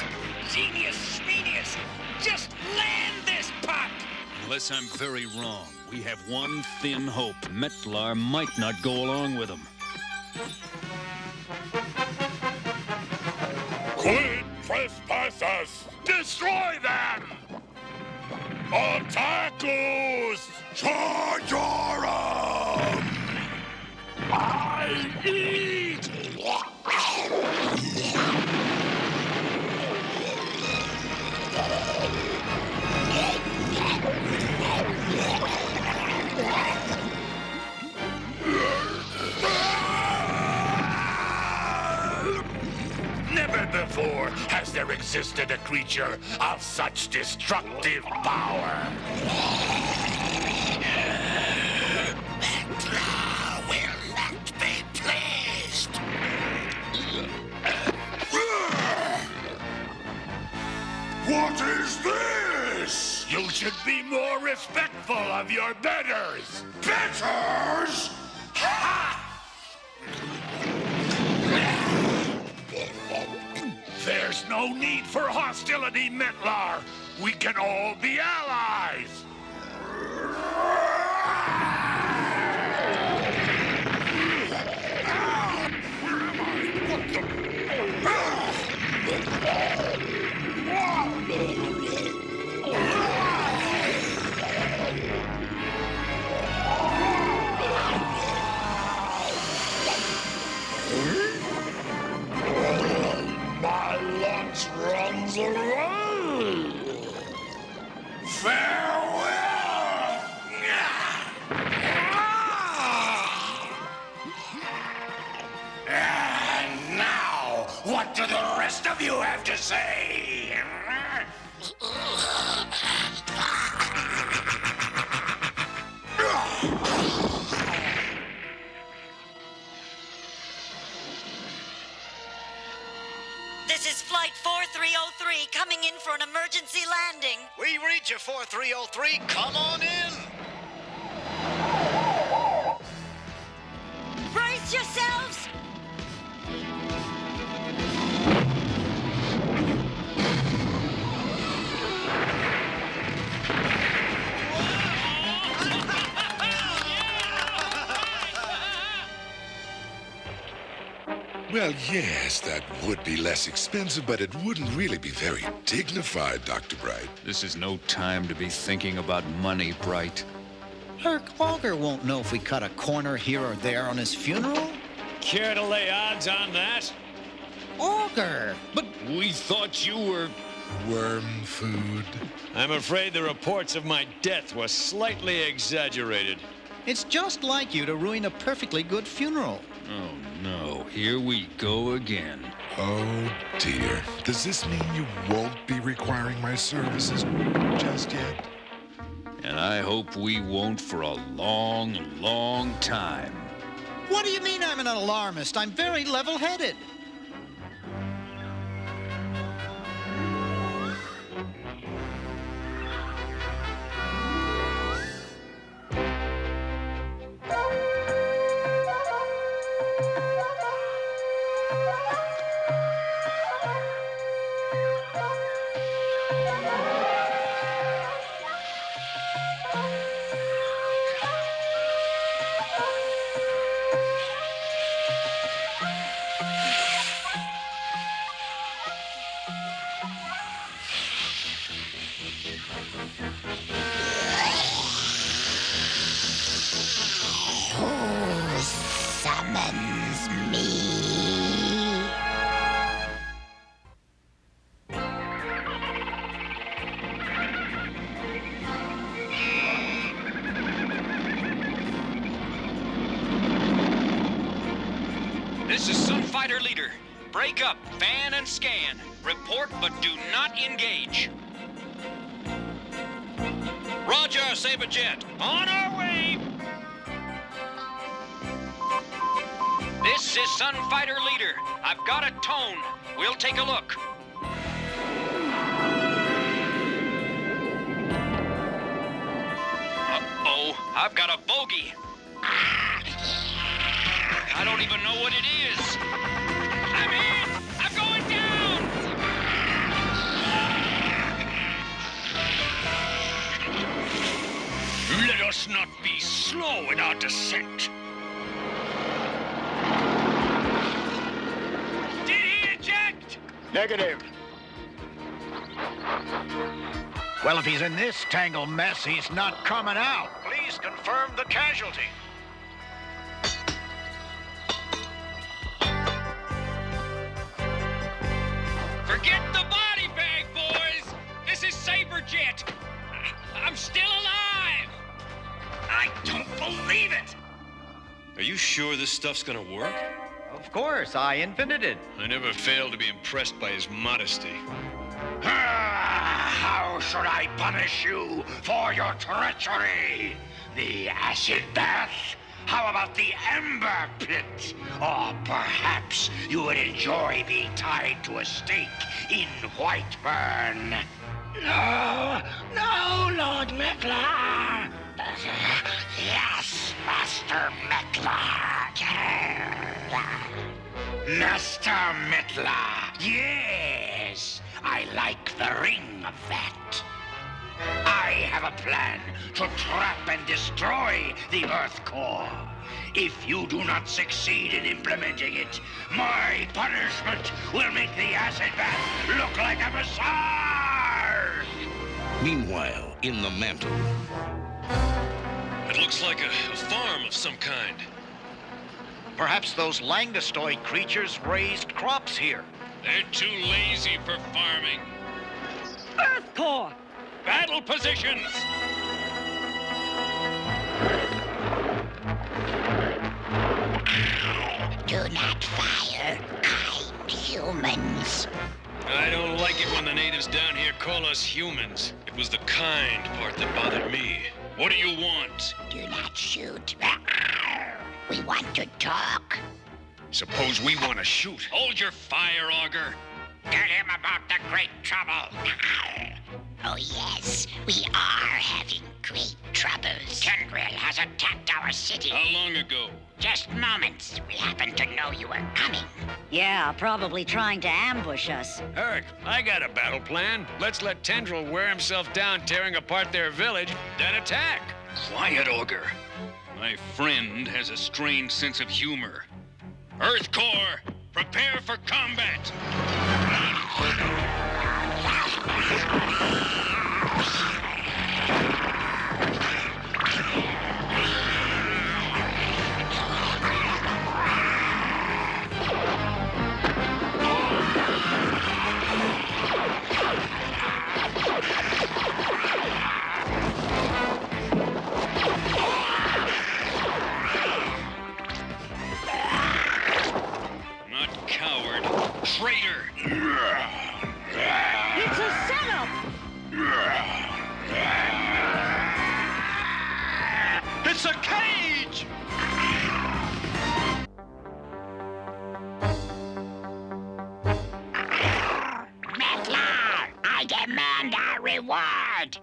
Genius! Just land this pup! Unless I'm very wrong, we have one thin hope. Metlar might not go along with him. Quit trespassers! Destroy them! Otakus! Chargerum! I eat! Never before has there existed a creature of such destructive power. Metlar will not be pleased. What is this? You should be more respectful of your betters. Betters? Ha! There's no need for hostility, Metlar. We can all be allies. My lunch runs away. Farewell. And now, what do the rest of you have to say? This is Flight 4303 coming in for an emergency landing. We read you, 4303. Come on in. Brace yourselves! Well, yes, that would be less expensive, but it wouldn't really be very dignified, Dr. Bright. This is no time to be thinking about money, Bright. Herc, Augur won't know if we cut a corner here or there on his funeral. Care to lay odds on that? Augur! But we thought you were... Worm food. I'm afraid the reports of my death were slightly exaggerated. It's just like you to ruin a perfectly good funeral. Oh, no. Here we go again. Oh, dear. Does this mean you won't be requiring my services just yet? And I hope we won't for a long, long time. What do you mean I'm an alarmist? I'm very level-headed. Summons me. This is Sunfighter Leader. Break up, fan and scan. Report, but do not engage. Roger, Saberjet. On our way. This is Sunfighter Leader. I've got a tone. We'll take a look. Uh-oh, I've got a bogey. I don't even know what it is. I'm hit! I'm going down! Let us not be slow in our descent. Negative. Well, if he's in this tangled mess, he's not coming out. Please confirm the casualty. Forget the body bag, boys! This is Saberjet! I'm still alive! I don't believe it! Are you sure this stuff's gonna work? Of course, I invented it. I never failed to be impressed by his modesty. How should I punish you for your treachery? The acid bath? How about the ember pit? Or perhaps you would enjoy being tied to a stake in Whiteburn? No, Lord Metlar. Yes, Master Metlar. Master Metlar, yes. I like the ring of that. I have a plan to trap and destroy the Earth Core. If you do not succeed in implementing it, my punishment will make the acid bath look like a massage! Meanwhile, in the mantle. It looks like a farm of some kind. Perhaps those langostoid creatures raised crops here. They're too lazy for farming. Earth Core! Battle positions! Do not fire, kind humans. I don't like it when the natives down here call us humans. It was the kind part that bothered me. What do you want? Do not shoot. We want to talk. Suppose we want to shoot. Hold your fire, Augur. Tell him about the great trouble. Oh, yes, we are having great troubles. Tendril has attacked our city. How long ago? Just moments. We happened to know you were coming. Yeah, probably trying to ambush us. Eric, I got a battle plan. Let's let Tendril wear himself down tearing apart their village, then attack. Quiet, Augur. My friend has a strange sense of humor. Earth Core, prepare for combat! Not coward, traitor! It's a setup! It's a cage! Metlar, I demand our reward.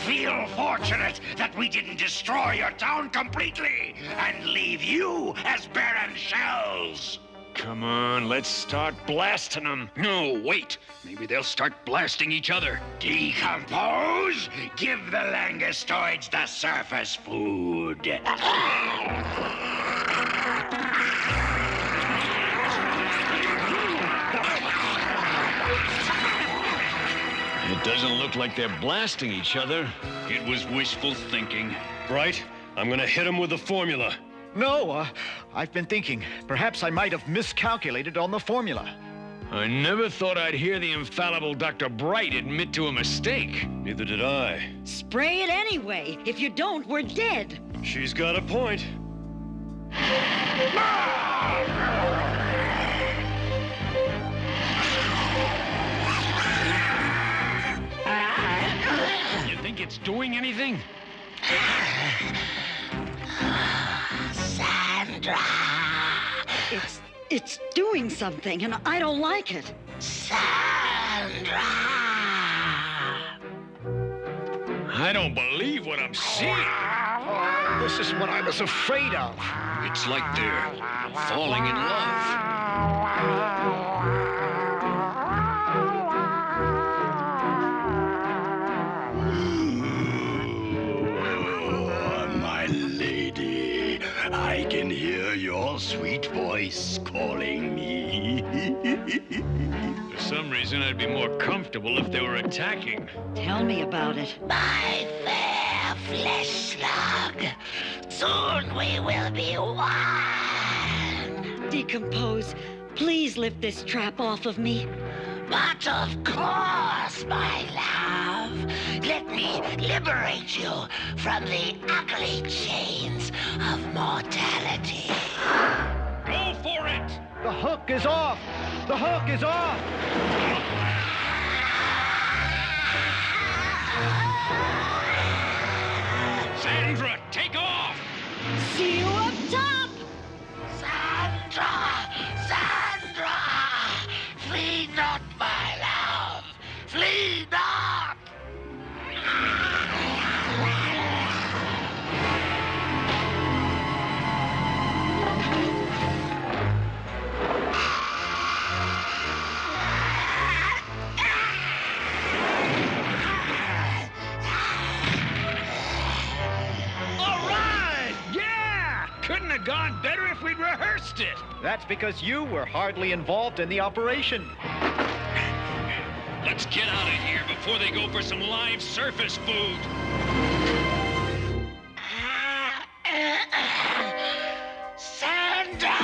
Feel fortunate that we didn't destroy your town completely and leave you as barren shells. Come on, let's start blasting them. No, wait. Maybe they'll start blasting each other. Decompose? Give the langostoids the surface food. It doesn't look like they're blasting each other. It was wishful thinking. Bright, I'm gonna hit him with the formula. No, I've been thinking. Perhaps I might have miscalculated on the formula. I never thought I'd hear the infallible Dr. Bright admit to a mistake. Neither did I. Spray it anyway. If you don't, we're dead. She's got a point. You think it's doing anything? Sandra. It's doing something, and I don't like it. Sandra. I don't believe what I'm seeing. This is what I was afraid of. It's like they're falling in love. My lady, I can hear your sweet voice voice calling me? For some reason, I'd be more comfortable if they were attacking. Tell me about it. My fair flesh slug. Soon we will be one. Decompose. Please lift this trap off of me. But of course, my love. Let me liberate you from the ugly chains of mortality. Go for it! The hook is off! The hook is off! Sandra, take off! See you up top! Sandra! Sandra! Flee not, my love! Flee not! Couldn't have gone better if we'd rehearsed it. That's because you were hardly involved in the operation. Let's get out of here before they go for some live surface food. Sandra!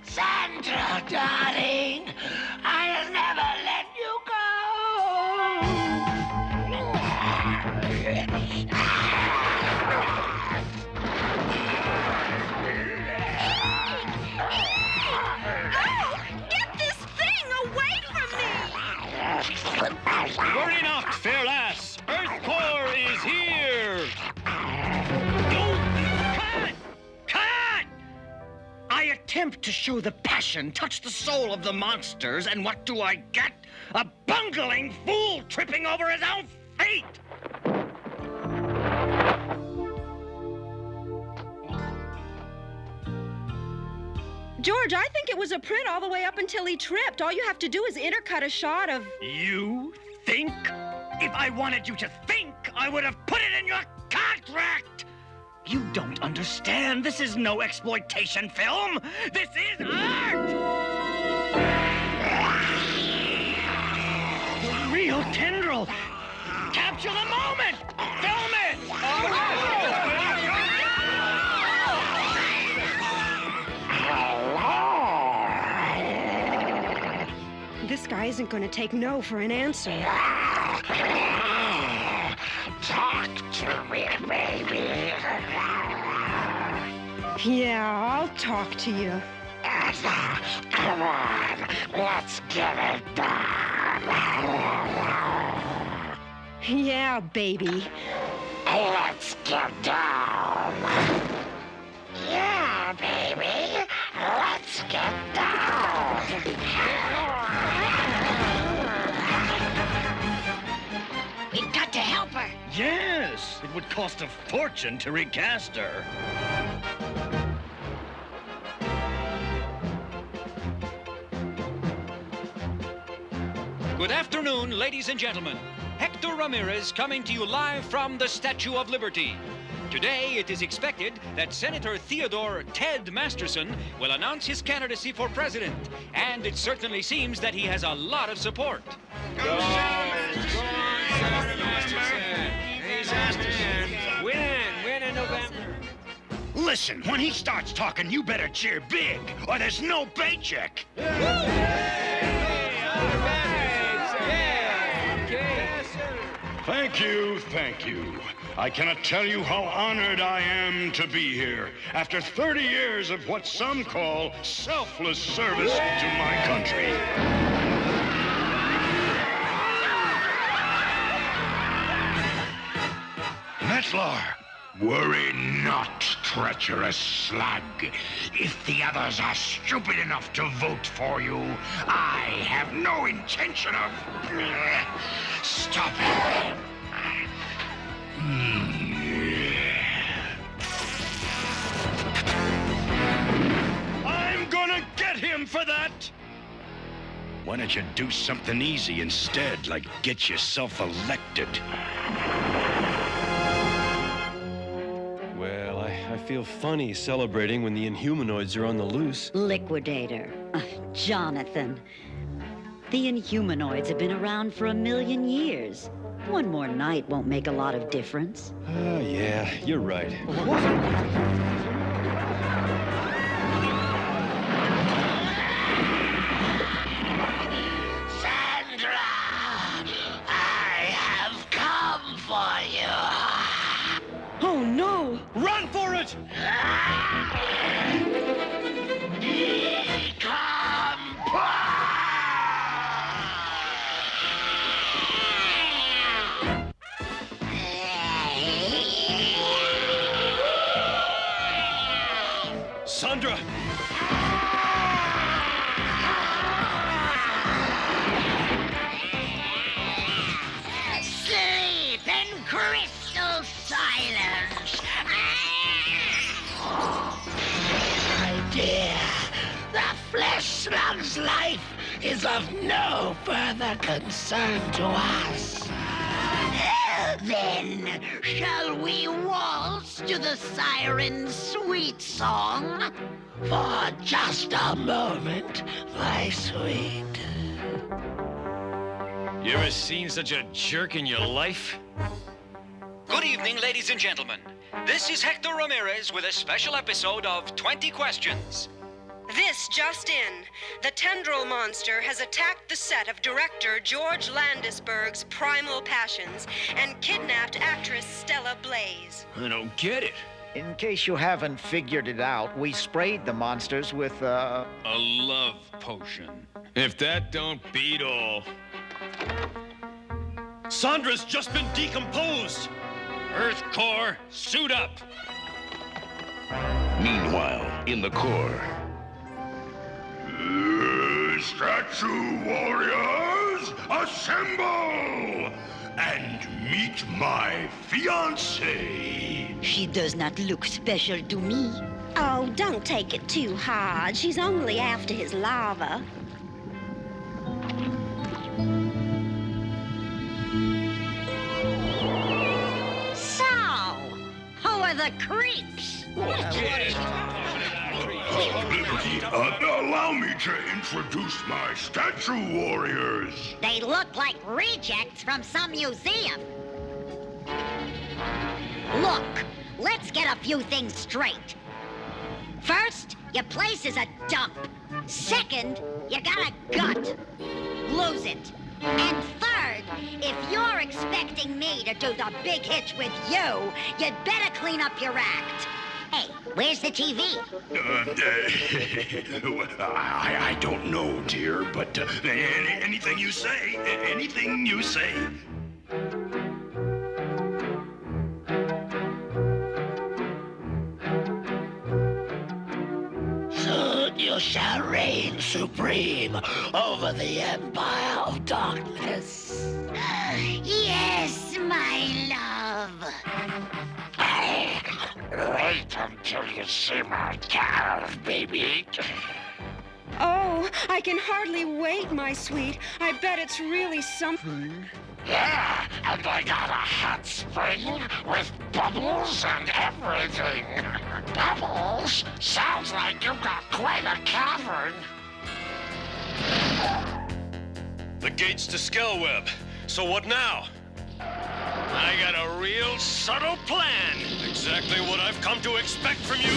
Sandra, darling! I'll never let you go! Worry not, fair lass. Earth Core is here. Cut! Cut! I attempt to show the passion, touch the soul of the monsters, and what do I get? A bungling fool tripping over his own feet! George, I think it was a print all the way up until he tripped. All you have to do is intercut a shot of... You think? If I wanted you to think, I would have put it in your contract! You don't understand. This is no exploitation film. This is art! The real tendril. Capture the moment! Film it! This guy isn't going to take no for an answer. Talk to me, baby. Yeah, I'll talk to you. Come on, let's get it done. Yeah, baby. Let's get down. Yeah, baby. Let's get down. We've got to help her. Yes, it would cost a fortune to recast her. Good afternoon, ladies and gentlemen. Hector Ramirez coming to you live from the Statue of Liberty. Today, it is expected that Senator Theodore Ted Masterson will announce his candidacy for president, and it certainly seems that he has a lot of support. Go Win in November. Listen, when he starts talking, you better cheer big, or there's no paycheck. Thank you, thank you. I cannot tell you how honored I am to be here after 30 years of what some call selfless service to my country. Metlar, worry not, treacherous slug. If the others are stupid enough to vote for you, I have no intention of stopping them. I'm gonna get him for that! Why don't you do something easy instead, like get yourself elected? Well, I feel funny celebrating when the Inhumanoids are on the loose. Liquidator. Jonathan. The Inhumanoids have been around for 1,000,000 years. One more night won't make a lot of difference. Oh, yeah, you're right. Sandra! I have come for you! Oh, no! Run for it! Sandra! Sleep in crystal silence! My dear, the flesh slug's life is of no further concern to us. Then, shall we waltz to the siren's sweet song? For just a moment, my sweet. You ever seen such a jerk in your life? Good evening, ladies and gentlemen. This is Hector Ramirez with a special episode of 20 Questions. This just in. The tendril monster has attacked the set of director George Landisberg's Primal Passions and kidnapped actress Stella Blaze. I don't get it. In case you haven't figured it out, we sprayed the monsters with, A love potion. If that don't beat all. Sandra's just been decomposed! Earth core, suit up! Meanwhile, in the core. Statue warriors, assemble! And meet my fiancée. She does not look special to me. Oh, don't take it too hard. She's only after his lava. So, who are the creeps? Liberty, allow me to introduce my statue warriors. They look like rejects from some museum. Look, let's get a few things straight. First, your place is a dump. Second, you got a gut. Lose it. And third, if you're expecting me to do the big hitch with you, you'd better clean up your act. Hey, where's the TV? I don't know, dear, but anything you say, anything you say. Soon you shall reign supreme over the Empire of Darkness. Yes, my love. Wait until you see my calf, baby. Oh, I can hardly wait, my sweet. I bet it's really something. Yeah, and I got a hot spring with bubbles and everything. Bubbles? Sounds like you've got quite a cavern. The gate's to Skellweb. So what now? I got a real subtle plan. Exactly what I've come to expect from you.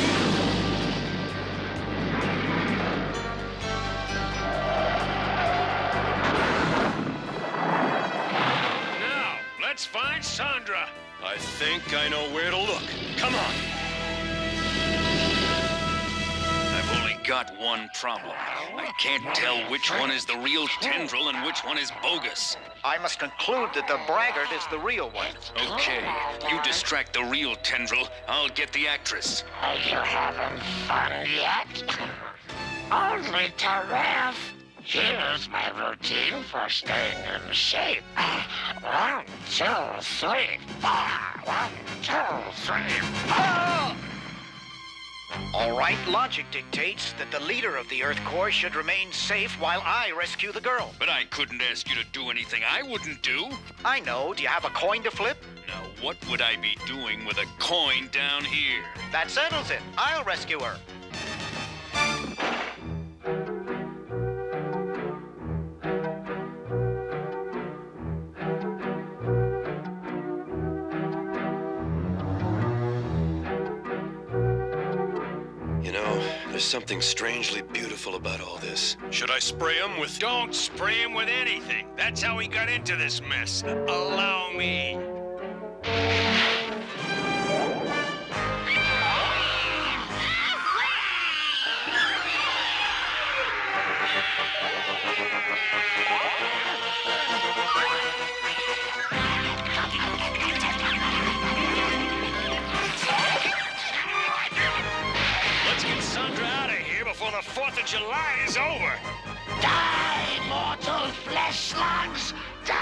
Now, let's find Sandra. I think I know where to look. Come on. I've only got one problem. I can't tell which one is the real tendril and which one is bogus. I must conclude that the braggart is the real one. Okay, you distract the real tendril, I'll get the actress. Are you having fun yet? Only to ref. Here's my routine for staying in shape. 1, 2, 3, 4. 1, 2, 3, 4. All right, logic dictates that the leader of the Earth Core should remain safe while I rescue the girl. But I couldn't ask you to do anything I wouldn't do. I know. Do you have a coin to flip? Now what would I be doing with a coin down here? That settles it. I'll rescue her. You know, there's something strangely beautiful about all this. Should I spray him with... Don't spray him with anything. That's how he got into this mess. Allow me. Let's get Sandra out of here before the 4th of July is over. Die, mortal flesh slugs! Die!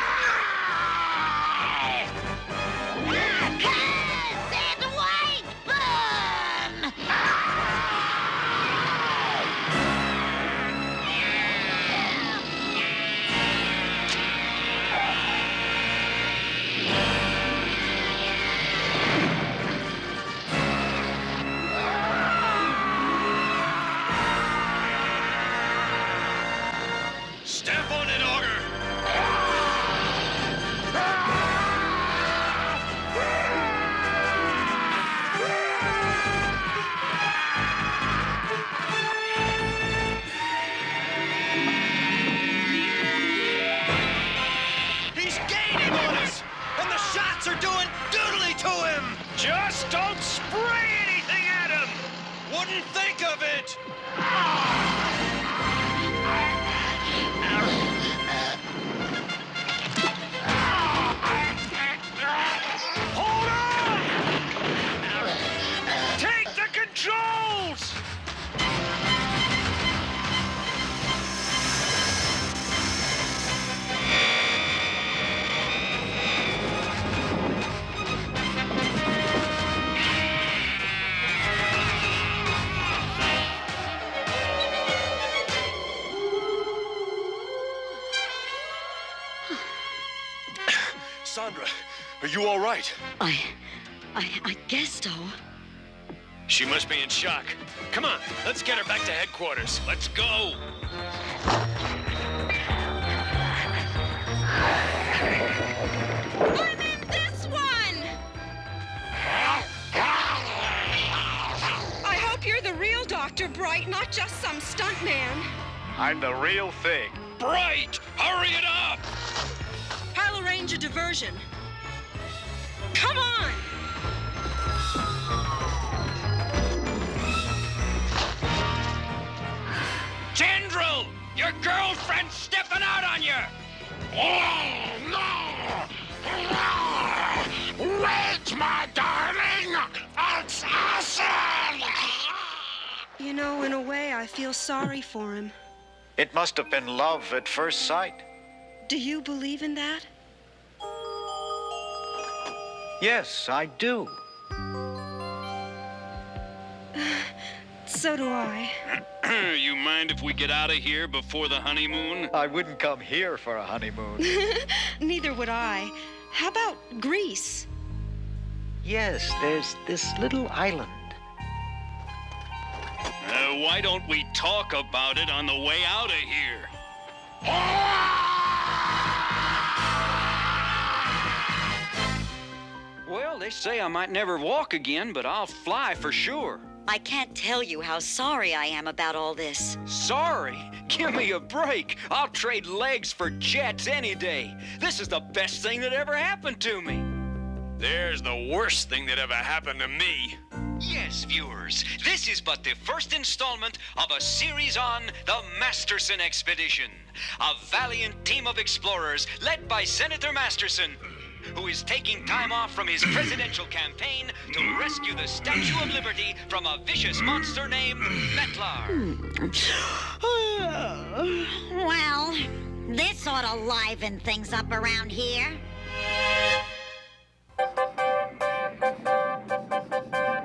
Accursed white burn! Stamp on it, Augur! He's gaining on us, and the shots are doing doodly to him. Just don't spray anything at him! Wouldn't think of it. Hold on! Take the controls! Sandra, are you all right? I guess so. She must be in shock. Come on, let's get her back to headquarters. Let's go! I'm in this one! I hope you're the real Dr. Bright, not just some stuntman. I'm the real thing. Bright! Hurry it up! I'll arrange a diversion. Come on! Tendril! Your girlfriend's stepping out on you! Oh, no! Wait, my darling! It's acid! You know, in a way, I feel sorry for him. It must have been love at first sight. Do you believe in that? Yes, I do. So do I. You mind if we get out of here before the honeymoon? I wouldn't come here for a honeymoon. Neither would I. How about Greece? Yes, there's this little island. Why don't we talk about it on the way out of here? Well, they say I might never walk again, but I'll fly for sure. I can't tell you how sorry I am about all this. Sorry? Give me a break. I'll trade legs for jets any day. This is the best thing that ever happened to me. There's the worst thing that ever happened to me. Yes, viewers, this is but the first installment of a series on the Masterson Expedition. A valiant team of explorers led by Senator Masterson, who is taking time off from his presidential campaign to rescue the Statue of Liberty from a vicious monster named Metlar. Well, this ought to liven things up around here.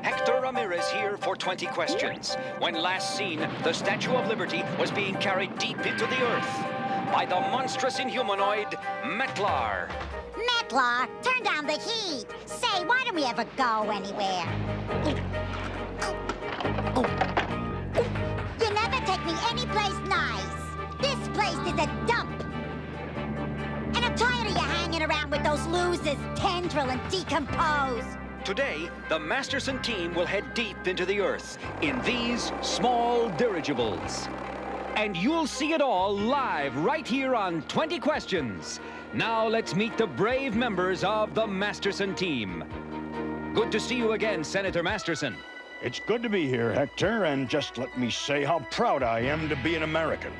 Hector Ramirez here for 20 questions. When last seen, the Statue of Liberty was being carried deep into the earth by the monstrous inhumanoid Metlar. Metlar! Metlar. Turn down the heat. Say, why don't we ever go anywhere? You never take me anyplace nice. This place is a dump. And I'm tired of you hanging around with those losers, Tendril and Decompose. Today, the Masterson team will head deep into the Earth in these small dirigibles. And you'll see it all live right here on 20 Questions. Now let's meet the brave members of the Masterson team. Good to see you again, Senator Masterson. It's good to be here, Hector, and just let me say how proud I am to be an American.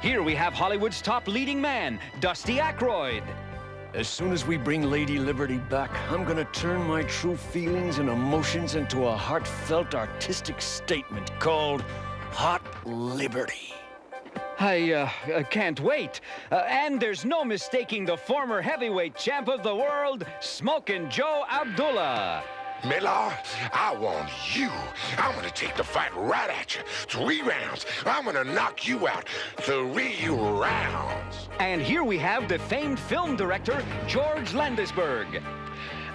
Here we have Hollywood's top leading man, Dusty Aykroyd. As soon as we bring Lady Liberty back, I'm gonna turn my true feelings and emotions into a heartfelt artistic statement called Hot Liberty. I can't wait. And there's no mistaking the former heavyweight champ of the world, Smokin' Joe Abdullah. Metlar, I want you. I'm gonna take the fight right at you. 3 rounds. I'm gonna knock you out. 3 rounds. And here we have the famed film director, George Landisberg.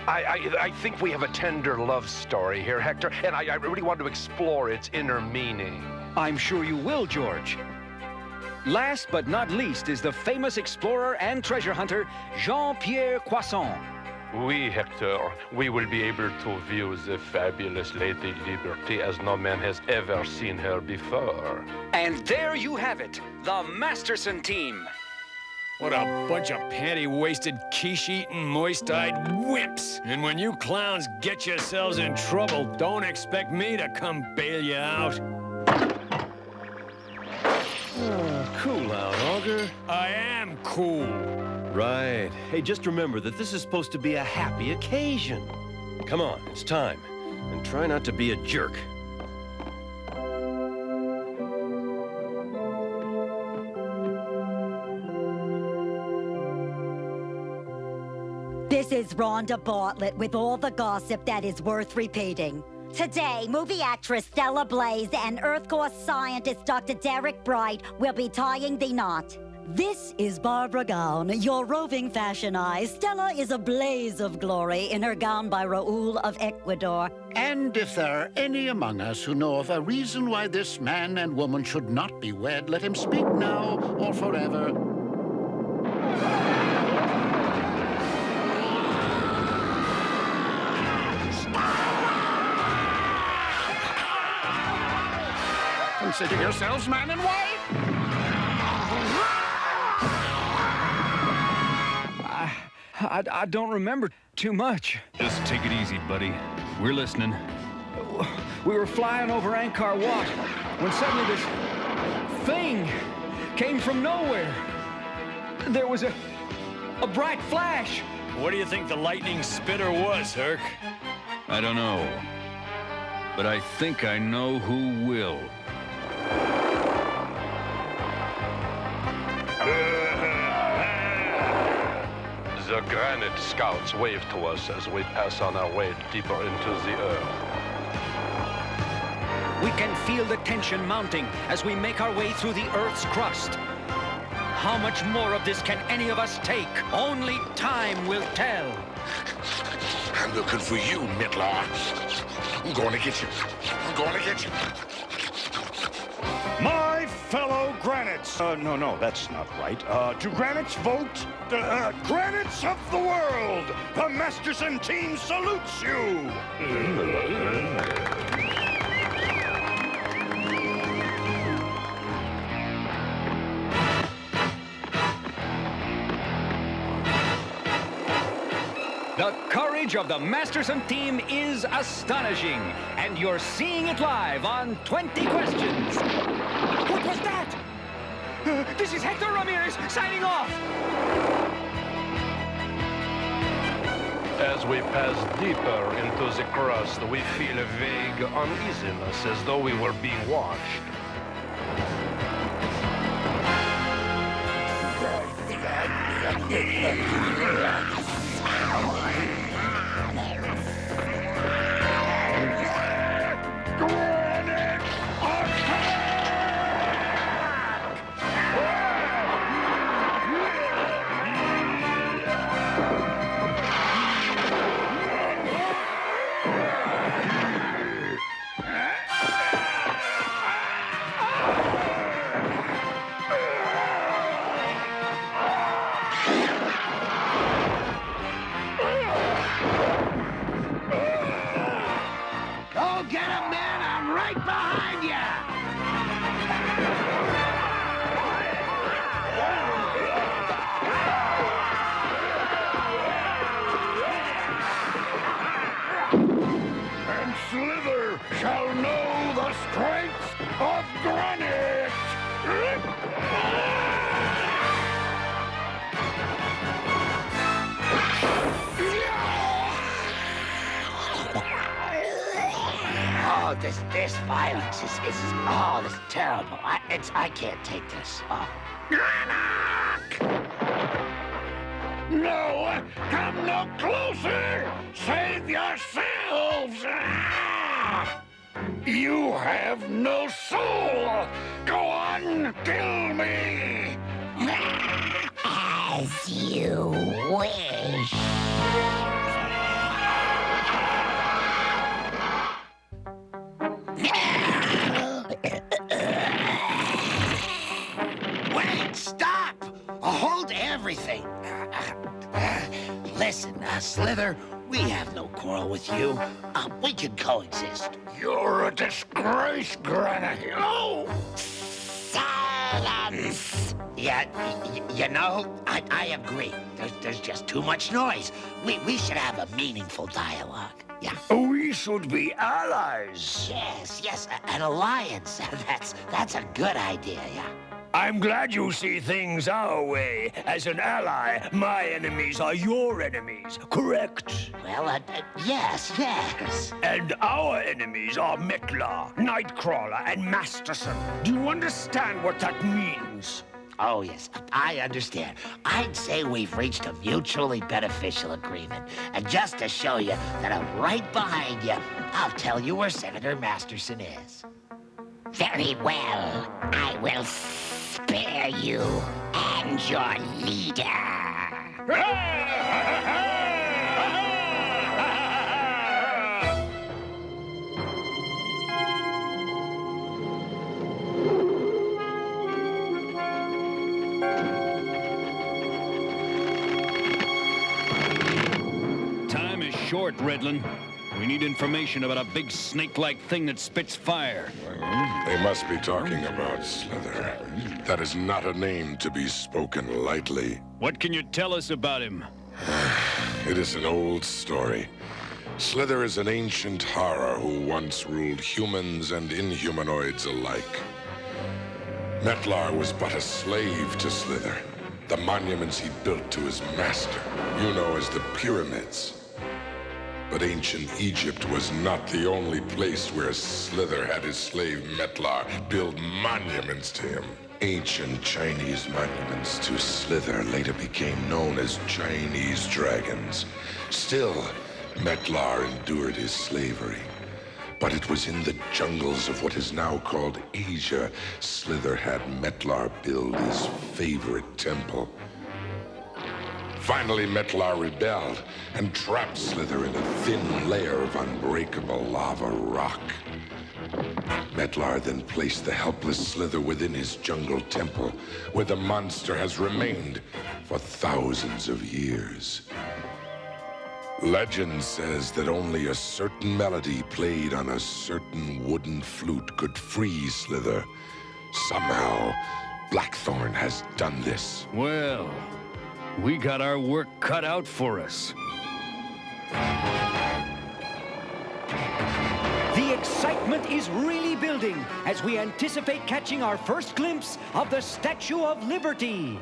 I think we have a tender love story here, Hector, and I really want to explore its inner meaning. I'm sure you will, George. Last but not least is the famous explorer and treasure hunter, Jean-Pierre Croissant. Oui, Hector, we will be able to view the fabulous Lady Liberty as no man has ever seen her before. And there you have it, the Masterson team. What a bunch of panty-waisted, quiche-eating, moist-eyed whips. And when you clowns get yourselves in trouble, don't expect me to come bail you out. Cool out, Augur. I am cool. Right. Hey, just remember that this is supposed to be a happy occasion. Come on, it's time. And try not to be a jerk. This is Rhonda Bartlett with all the gossip that is worth repeating. Today, movie actress Stella Blaze and Earth Core scientist Dr. Derek Bright will be tying the knot. This is Barbara Gown, your roving fashion eye. Stella is a blaze of glory in her gown by Raoul of Ecuador. And if there are any among us who know of a reason why this man and woman should not be wed, let him speak now or forever. Consider yourselves man and wife. I don't remember too much. Just take it easy, buddy. We're listening. We were flying over Angkor Wat when suddenly this thing came from nowhere. There was a bright flash. What do you think the lightning spitter was, Herc? I don't know. But I think I know who will. The Granite Scouts wave to us as we pass on our way deeper into the Earth. We can feel the tension mounting as we make our way through the Earth's crust. How much more of this can any of us take? Only time will tell. I'm looking for you, Metlar. I'm going to get you. I'm going to get you. My fellow Granites. No, that's not right. Do Granites vote? Granites of the world, the Masterson team salutes you. The courage of the Masterson team is astonishing, and you're seeing it live on 20 Questions. What was that? This is Hector Ramirez signing off. As we pass deeper into the crust, we feel a vague uneasiness as though we were being watched. this violence is oh, this is terrible. I can't take this. Oh. No! Come no closer! Save yourselves! Ah! You have no soul! Go on, kill me! As you wish. Wait, stop! Hold everything. Listen, Slither, we have no quarrel with you. We can coexist. You're a disgrace, Granny. Oh! Silence! Yeah, you know, I agree. There's just too much noise. We should have a meaningful dialogue. Yeah. We should be allies. Yes, an alliance. That's a good idea, yeah. I'm glad you see things our way. As an ally, my enemies are your enemies, correct? Well, yes. And our enemies are Metlar, Nightcrawler, and Masterson. Do you understand what that means? Oh, yes, I understand. I'd say we've reached a mutually beneficial agreement. And just to show you that I'm right behind you, I'll tell you where Senator Masterson is. Very well. I will spare you and your leader. Time is short, Redlin. We need information about a big snake-like thing that spits fire. They must be talking about Slither. That is not a name to be spoken lightly. What can you tell us about him? It is an old story. Slither is an ancient horror who once ruled humans and Inhumanoids alike. Metlar was but a slave to Slither. The monuments he built to his master, you know as the pyramids. But ancient Egypt was not the only place where Slither had his slave Metlar build monuments to him. Ancient Chinese monuments to Slither later became known as Chinese dragons. Still, Metlar endured his slavery. But it was in the jungles of what is now called Asia, Slither had Metlar build his favorite temple. Finally, Metlar rebelled and trapped Slither in a thin layer of unbreakable lava rock. Metlar then placed the helpless Slither within his jungle temple, where the monster has remained for thousands of years. Legend says that only a certain melody played on a certain wooden flute could free Slither. Somehow, Blackthorn has done this. Well, we got our work cut out for us. The excitement is really building as we anticipate catching our first glimpse of the Statue of Liberty.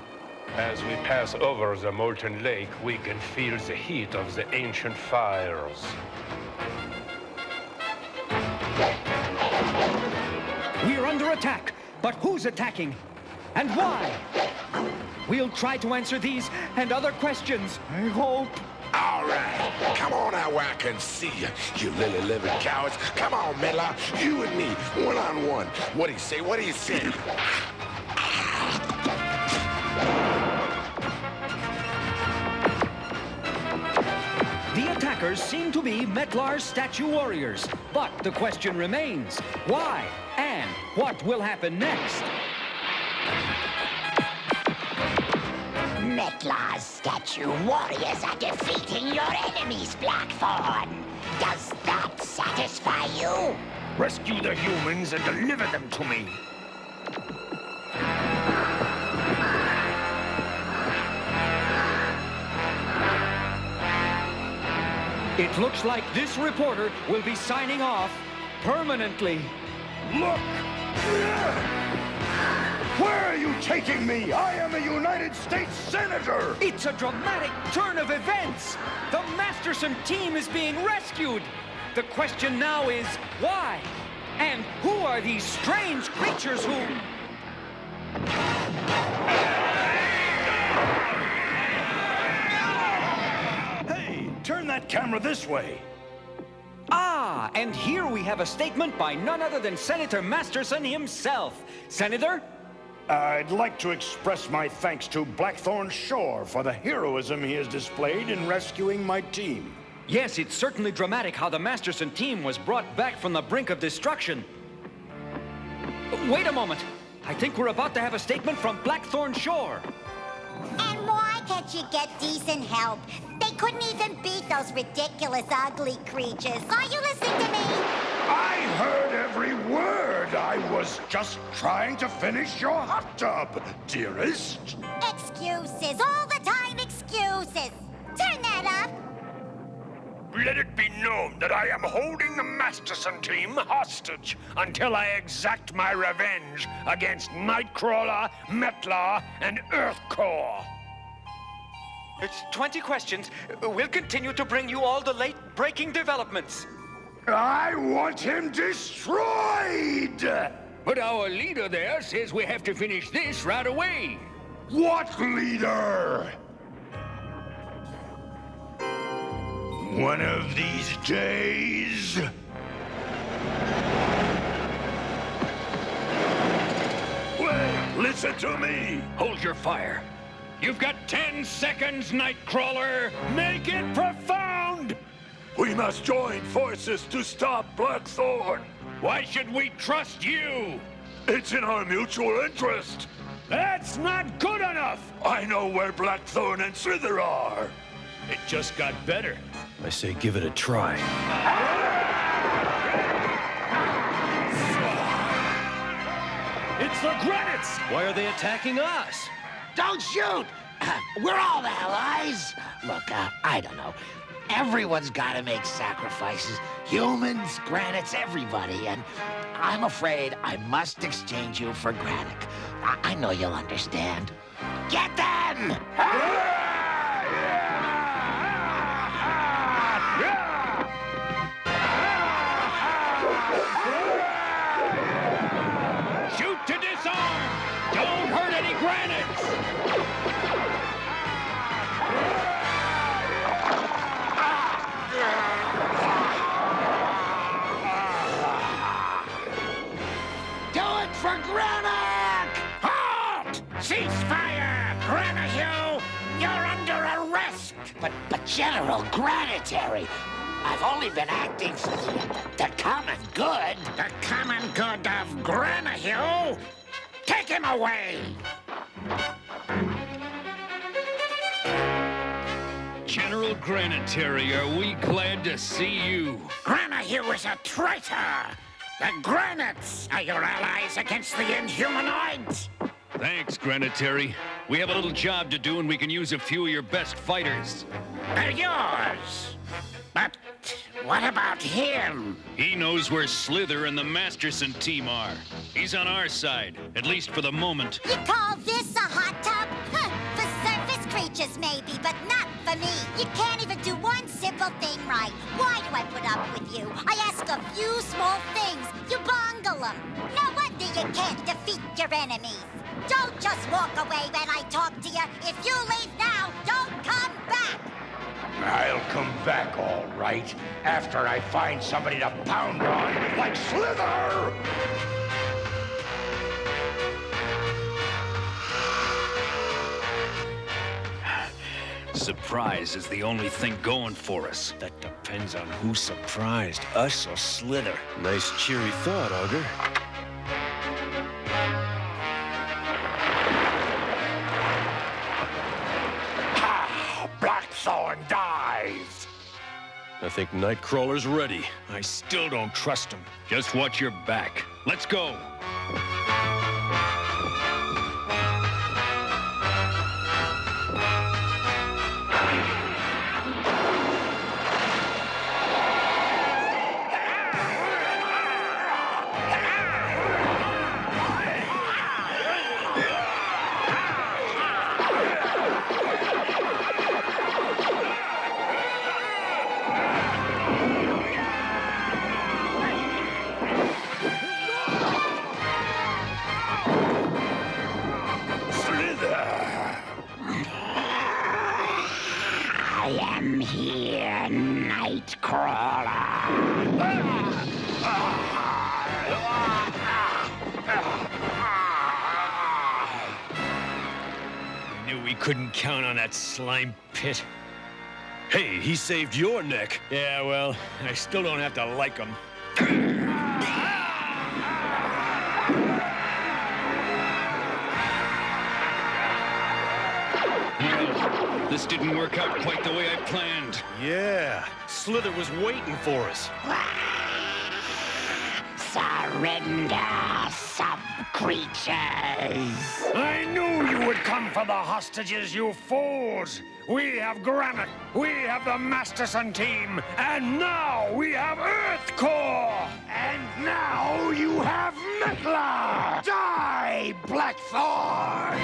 As we pass over the molten lake, we can feel the heat of the ancient fires. We're under attack, but who's attacking? And why? We'll try to answer these and other questions, I hope. All right, come on out where I can see you, you lily-livered cowards. Come on, Metlar, you and me, one-on-one. What do you say? What do you say? The attackers seem to be Metlar's statue warriors, but the question remains, why and what will happen next? Metlar's statue warriors are defeating your enemies, Blackthorn. Does that satisfy you? Rescue the humans and deliver them to me. It looks like this reporter will be signing off permanently. Look! Where are you taking me? I am a United States Senator! It's a dramatic turn of events! The Masterson team is being rescued! The question now is, why? And who are these strange creatures who... Hey, turn that camera this way. Ah, and here we have a statement by none other than Senator Masterson himself. Senator? I'd like to express my thanks to Blackthorn Shore for the heroism he has displayed in rescuing my team. Yes, it's certainly dramatic how the Masterson team was brought back from the brink of destruction. Wait a moment. I think we're about to have a statement from Blackthorn Shore. And why can't you get decent help? They couldn't even beat those ridiculous, ugly creatures. Are you listening to me? I heard every word. I was just trying to finish your hot tub, dearest. Excuses. All the time, excuses. Turn that up. Let it be known that I am holding the Masterson team hostage until I exact my revenge against Nightcrawler, Metlar, and Earthcore. It's 20 questions. We'll continue to bring you all the late-breaking developments. I want him destroyed! But our leader there says we have to finish this right away. What leader? One of these days... Wait, listen to me! Hold your fire. You've got 10 seconds, Nightcrawler! Make it profound! We must join forces to stop Blackthorn! Why should we trust you? It's in our mutual interest! That's not good enough! I know where Blackthorn and Slither are! It just got better. I say give it a try. It's the Granites! Why are they attacking us? Don't shoot! We're all allies. Look, I don't know. Everyone's got to make sacrifices. Humans, Granites, everybody. And I'm afraid I must exchange you for Granic. I know you'll understand. Get them! Shoot to disarm! Don't hurt any Granites! Do it for Granic! Halt! Ceasefire! Granahue, you're under arrest! But General Granitary, I've only been acting for the common good. The common good of Granahue? Take him away! General Granitary, are we glad to see you? Granahue is a traitor! The Granites are your allies against the Inhumanoids! Thanks, Granitary. We have a little job to do and we can use a few of your best fighters. They're yours! But what about him? He knows where Slither and the Masterson team are. He's on our side, at least for the moment. You call this a hot tub? Huh, for surface creatures maybe, but not for me. You can't even do one simple thing right. Why do I put up with you? I ask a few small things. You bungle them. No wonder you can't defeat your enemies. Don't just walk away when I talk to you. If you leave now, don't come back. I'll come back, all right, after I find somebody to pound on like Slither! Surprise is the only thing going for us. That depends on who's surprised, us or Slither. Nice cheery thought, Augur. Blackthorn dies! I think Nightcrawler's ready. I still don't trust him. Just watch your back. Let's go. I knew we couldn't count on that slime pit. Hey, he saved your neck. Yeah, well, I still don't have to like him. Well, this didn't work out quite the way I planned. Yeah, Slither was waiting for us. Surrender, sub-creatures. I knew you would come for the hostages, you fools! We have Granite, we have the Masterson team, and now we have Earth Core! And now you have Metlar! Die, Blackthorn!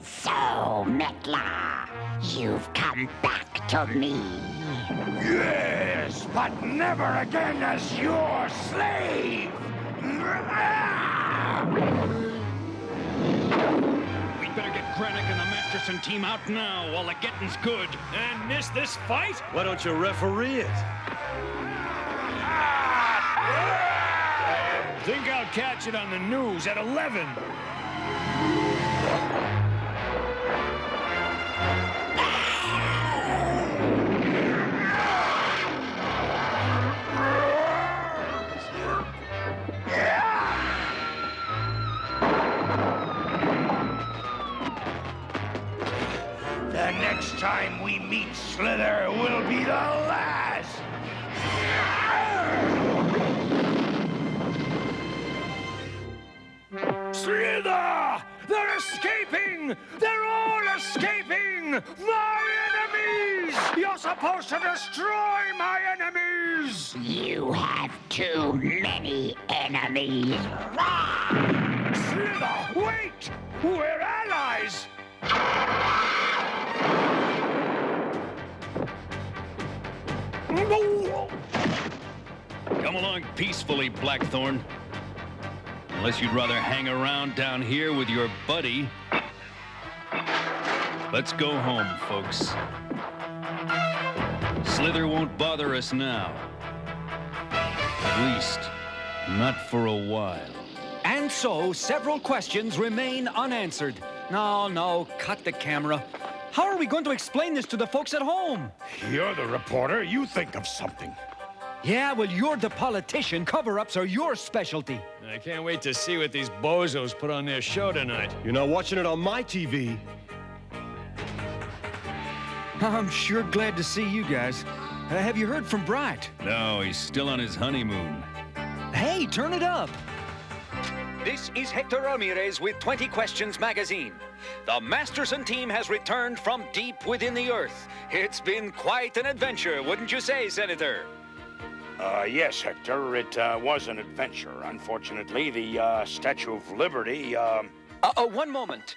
So, Metlar, you've come back to me. Yes, but never again as your slave! We'd better get Granick and the Masterson team out now while the getting's good. And miss this fight? Why don't you referee it? I think I'll catch it on the news at 11. The next time we meet Slither will be the last! Slither! They're escaping! They're all escaping! My enemies! You're supposed to destroy my enemies! You have too many enemies. Slither, wait! We're allies! Come along peacefully, Blackthorn. Unless you'd rather hang around down here with your buddy. Let's go home, folks. Slither won't bother us now. At least, not for a while. And so, several questions remain unanswered. No, cut the camera. How are we going to explain this to the folks at home? You're the reporter. You think of something. Yeah, well, you're the politician. Cover-ups are your specialty. I can't wait to see what these bozos put on their show tonight. You're not watching it on my TV. I'm sure glad to see you guys. Have you heard from Bright? No, he's still on his honeymoon. Hey, turn it up. This is Hector Ramirez with 20 Questions Magazine. The Masterson team has returned from deep within the Earth. It's been quite an adventure, wouldn't you say, Senator? Yes, Hector, it was an adventure. Unfortunately, the Statue of Liberty, One moment.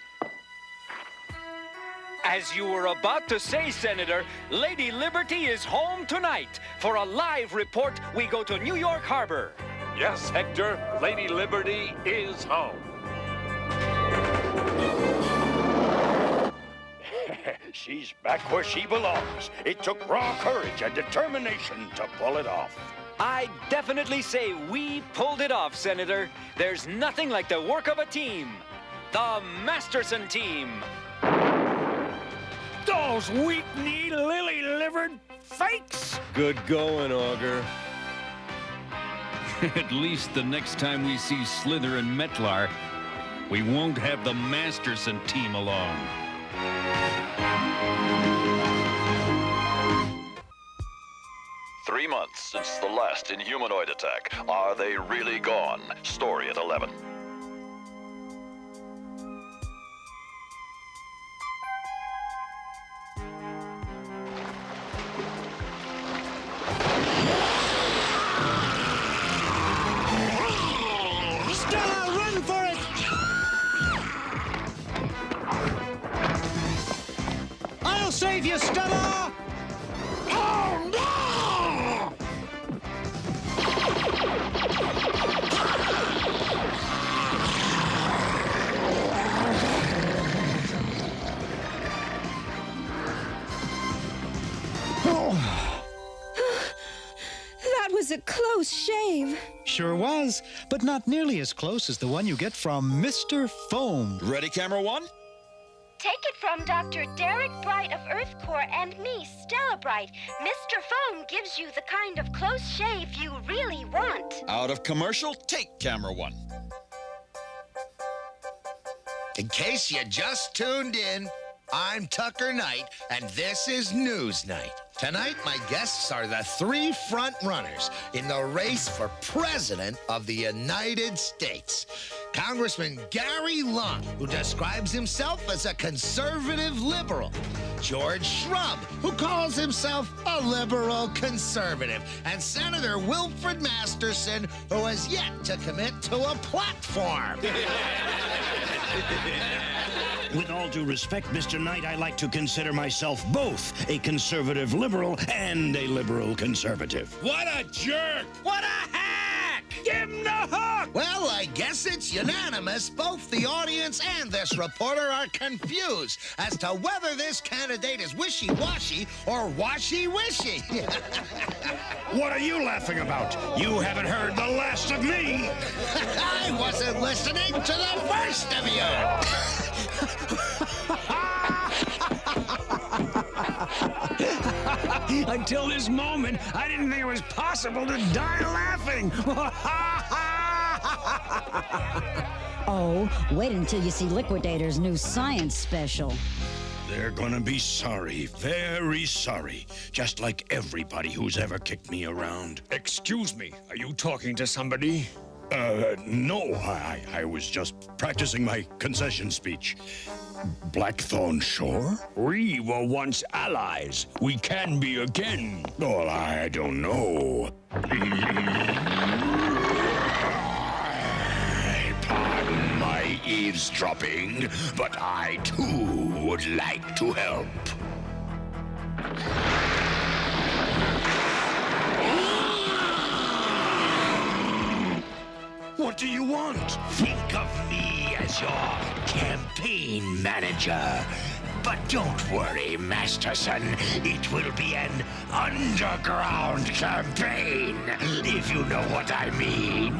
As you were about to say, Senator, Lady Liberty is home tonight. For a live report, we go to New York Harbor. Yes, Hector, Lady Liberty is home. She's back where she belongs. It took raw courage and determination to pull it off. I definitely say we pulled it off, Senator. There's nothing like the work of a team. The Masterson team. Those weak-kneed, lily-livered fakes! Good going, Augur. At least the next time we see Slither and Metlar, we won't have the Masterson team along. Three months since the last Inhumanoid attack. Are they really gone? Story at 11. Stella, run for it! I'll save you, Stella! Oh, no! Sure was, but not nearly as close as the one you get from Mr. Foam. Ready, camera one? Take it from Dr. Derek Bright of Earth Core and me, Stella Bright. Mr. Foam gives you the kind of close shave you really want. Out of commercial, take camera one. In case you just tuned in, I'm Tucker Knight, and this is News Night. Tonight, my guests are the three front runners in the race for President of the United States. Congressman Gary Lung, who describes himself as a conservative liberal. George Shrub, who calls himself a liberal conservative. And Senator Wilfred Masterson, who has yet to commit to a platform. With all due respect, Mr. Knight, I like to consider myself both a conservative liberal and a liberal conservative. What a jerk! What a hack! Give him the hook! Well, I guess it's unanimous. Both the audience and this reporter are confused as to whether this candidate is wishy-washy or washy-wishy. What are you laughing about? You haven't heard the last of me! I wasn't listening to the first of you! Until this moment, I didn't think it was possible to die laughing. Oh, wait until you see Liquidator's new science special. They're gonna be sorry, very sorry. Just like everybody who's ever kicked me around. Excuse me, are you talking to somebody? No, I was just practicing my concession speech. Blackthorn Shore? We were once allies. We can be again. Well, I don't know. Pardon my eavesdropping, but I too would like to help. What do you want? Think of me as your campaign manager. But don't worry, Masterson. It will be an underground campaign, if you know what I mean.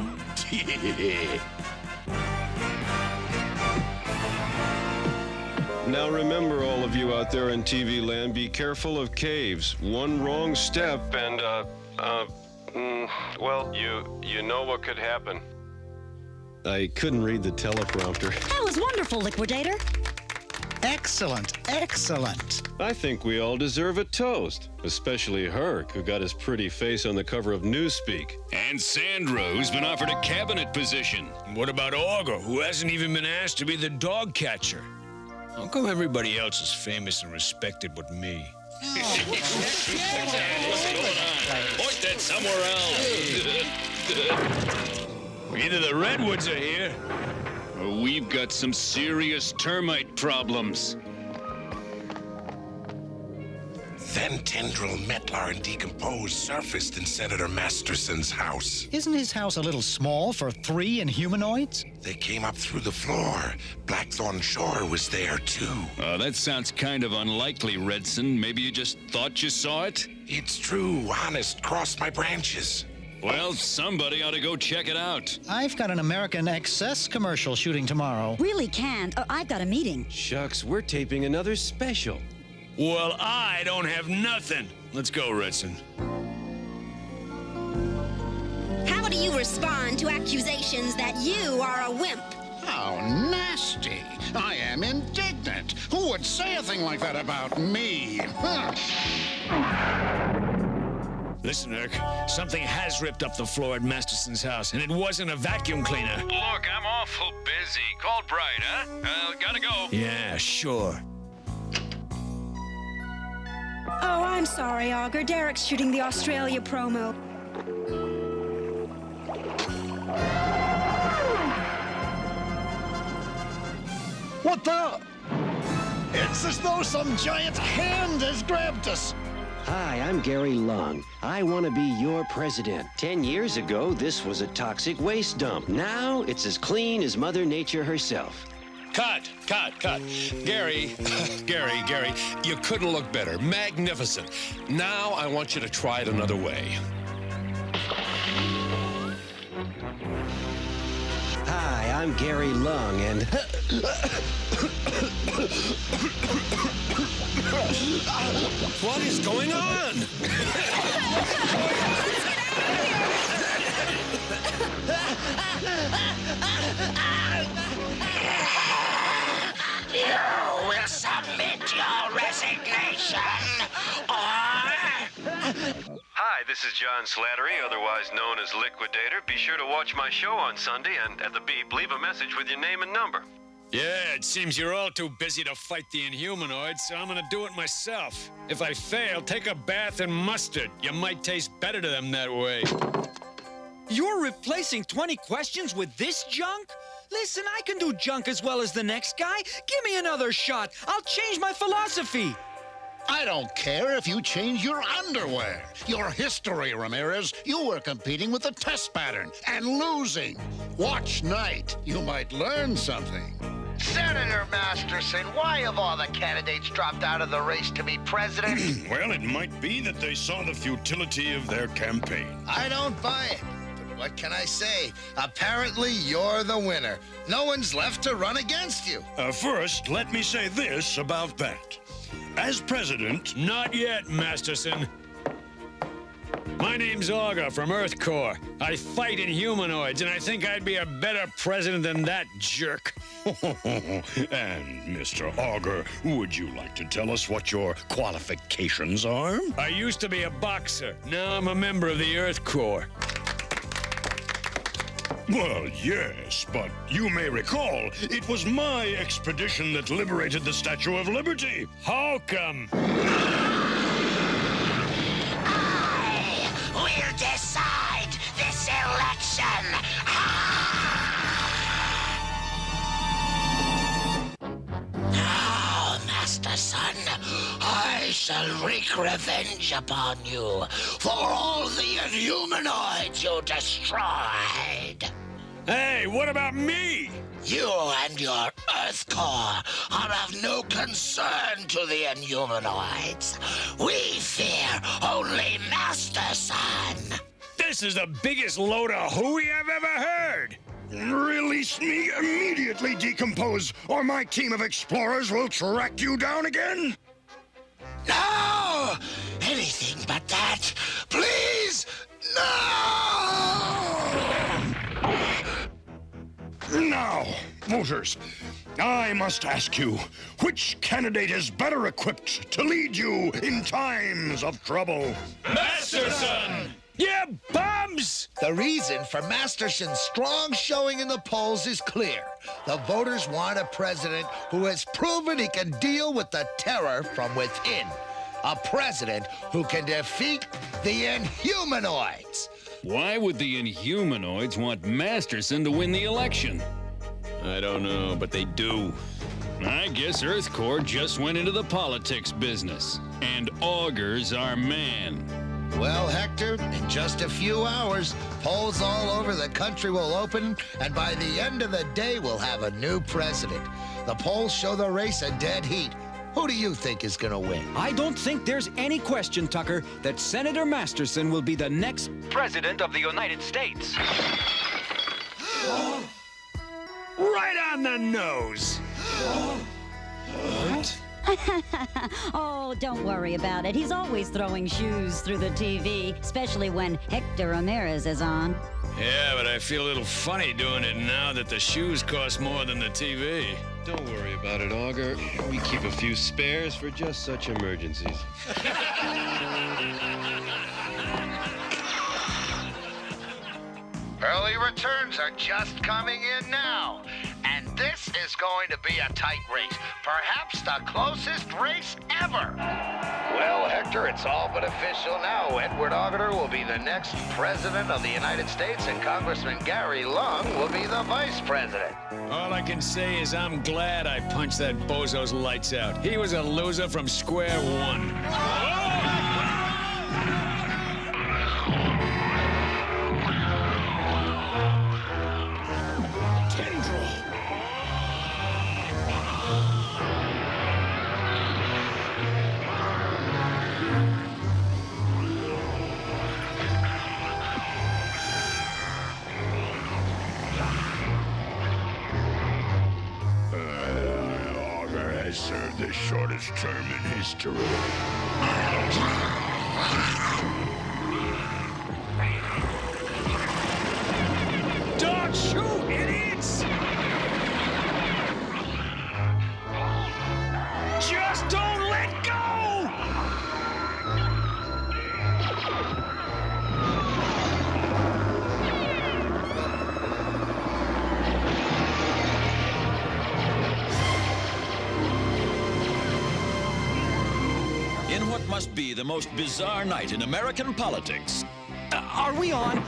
Now remember, all of you out there in TV land, be careful of caves. One wrong step and, well, you know what could happen. I couldn't read the teleprompter. That was wonderful, Liquidator. Excellent, excellent. I think we all deserve a toast, especially Herc, who got his pretty face on the cover of Newspeak. And Sandra, who's been offered a cabinet position. What about Augur, who hasn't even been asked to be the dog catcher? How come everybody else is famous and respected but me? What's going on? Point that somewhere else. Either the Redwoods are here, or we've got some serious termite problems. Then Tendril, Metlar, and Decompose surfaced in Senator Masterson's house. Isn't his house a little small for 3 Inhumanoids? They came up through the floor. Blackthorn Shore was there, too. That sounds kind of unlikely, Redson. Maybe you just thought you saw it? It's true, honest, cross my branches. Well, somebody ought to go check it out. I've got an American Excess commercial shooting tomorrow. Really can't. I've got a meeting. Shucks, we're taping another special. Well, I don't have nothing. Let's go, Redson. How do you respond to accusations that you are a wimp? How nasty. I am indignant. Who would say a thing like that about me? Listen, Urk, something has ripped up the floor at Masterson's house, and it wasn't a vacuum cleaner. Look, I'm awful busy. Called Bright, huh? Gotta go. Yeah, sure. Oh, I'm sorry, Augur. Derek's shooting the Australia promo. What the? It's as though some giant hand has grabbed us. Hi, I'm Gary Lung. I want to be your president. 10 years ago, this was a toxic waste dump. Now, it's as clean as Mother Nature herself. Cut. Gary, you couldn't look better. Magnificent. Now I want you to try it another way. I'm Gary Lung, and... What is going on? You will submit your resignation, Hi, this is John Slattery, otherwise known as Liquidator. Be sure to watch my show on Sunday, and at the beep, leave a message with your name and number. Yeah, it seems you're all too busy to fight the Inhumanoids, so I'm gonna do it myself. If I fail, take a bath in mustard. You might taste better to them that way. You're replacing 20 questions with this junk? Listen, I can do junk as well as the next guy. Give me another shot. I'll change my philosophy. I don't care if you change your underwear. Your history, Ramirez. You were competing with a test pattern and losing. Watch Knight. You might learn something. Senator Masterson, why have all the candidates dropped out of the race to be president? Well, it might be that they saw the futility of their campaign. I don't buy it. But what can I say? Apparently, you're the winner. No one's left to run against you. First, let me say this about that. As president... Not yet, Masterson. My name's Auger from Earth Corps. I fight Inhumanoids, and I think I'd be a better president than that jerk. And, Mr. Auger, would you like to tell us what your qualifications are? I used to be a boxer. Now I'm a member of the Earth Corps. Well, yes, but you may recall, it was my expedition that liberated the Statue of Liberty. How come? I will decide this election. Now, Master Son, I shall wreak revenge upon you for all the Inhumanoids you destroyed. Hey, what about me? You and your Earth Corps are of no concern to the Inhumanoids. We fear only Master Son. This is the biggest load of hooey I've ever heard. Release me immediately, Decompose, or my team of explorers will track you down again. No! Anything but that. Please, no! Now, voters, I must ask you, which candidate is better equipped to lead you in times of trouble? Masterson! Yeah, bums! The reason for Masterson's strong showing in the polls is clear. The voters want a president who has proven he can deal with the terror from within. A president who can defeat the Inhumanoids. Why would the Inhumanoids want Masterson to win the election? I don't know, but they do. I guess Earth Corps just went into the politics business. And Auger's our man. Well, Hector, in just a few hours, polls all over the country will open, and by the end of the day, we'll have a new president. The polls show the race a dead heat. Who do you think is going to win? I don't think there's any question, Tucker, that Senator Masterson will be the next president of the United States. Right on the nose. What? Oh, don't worry about it. He's always throwing shoes through the TV, especially when Hector Ramirez is on. Yeah, but I feel a little funny doing it now that the shoes cost more than the TV. Don't worry about it, Auger. We keep a few spares for just such emergencies. Early returns are just coming in now. And this is going to be a tight race. Perhaps the closest race ever. Well, Hector, it's all but official now. Edward Auger will be the next president of the United States, and Congressman Gary Lung will be the vice president. All I can say is I'm glad I punched that bozo's lights out. He was a loser from square one. I served the shortest term in history. Don't shoot, idiots! Just don't let go! In what must be the most bizarre night in American politics. Are we on?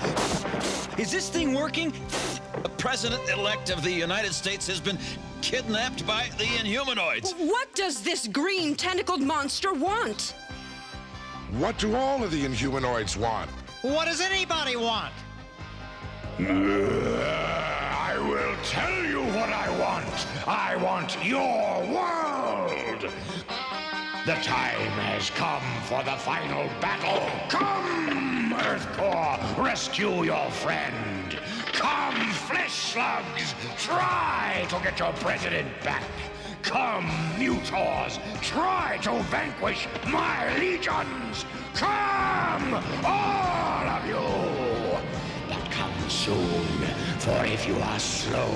Is this thing working? The President-elect of the United States has been kidnapped by the Inhumanoids. What does this green tentacled monster want? What do all of the Inhumanoids want? What does anybody want? I will tell you what I want. I want your world. The time has come for the final battle. Come, Earth Core, rescue your friend. Come, flesh slugs, try to get your president back. Come, Mutores, try to vanquish my legions. Come, all of you. But come soon, for if you are slow,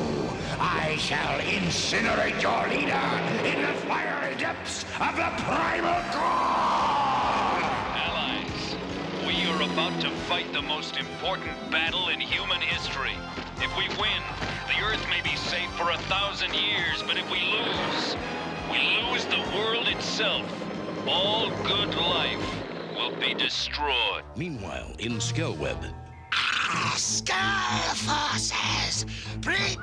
I shall incinerate your leader in the fiery depths of the primal core! Allies, we are about to fight the most important battle in human history. If we win, the Earth may be safe for 1,000 years, but if we lose the world itself. All good life will be destroyed. Meanwhile, in Skellweb. Skull forces, prepare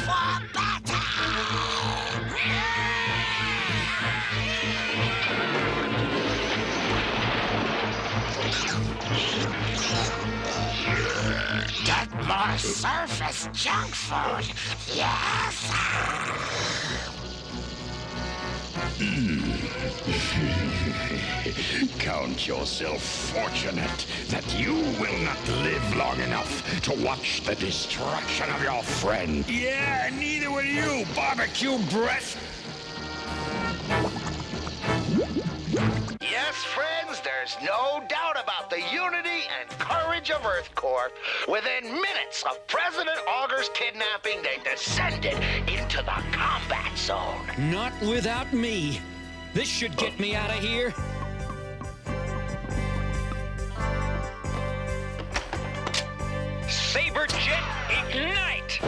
for battle! Get more surface junk food, yes! Count yourself fortunate that you will not live long enough to watch the destruction of your friend. Yeah, neither will you, barbecue breath! Yes, friends, there's no doubt about the unity and courage of Earth Corps. Within minutes of President Augur's kidnapping, they descended into the combat zone. Not without me. This should get me out of here. Saber jet ignite!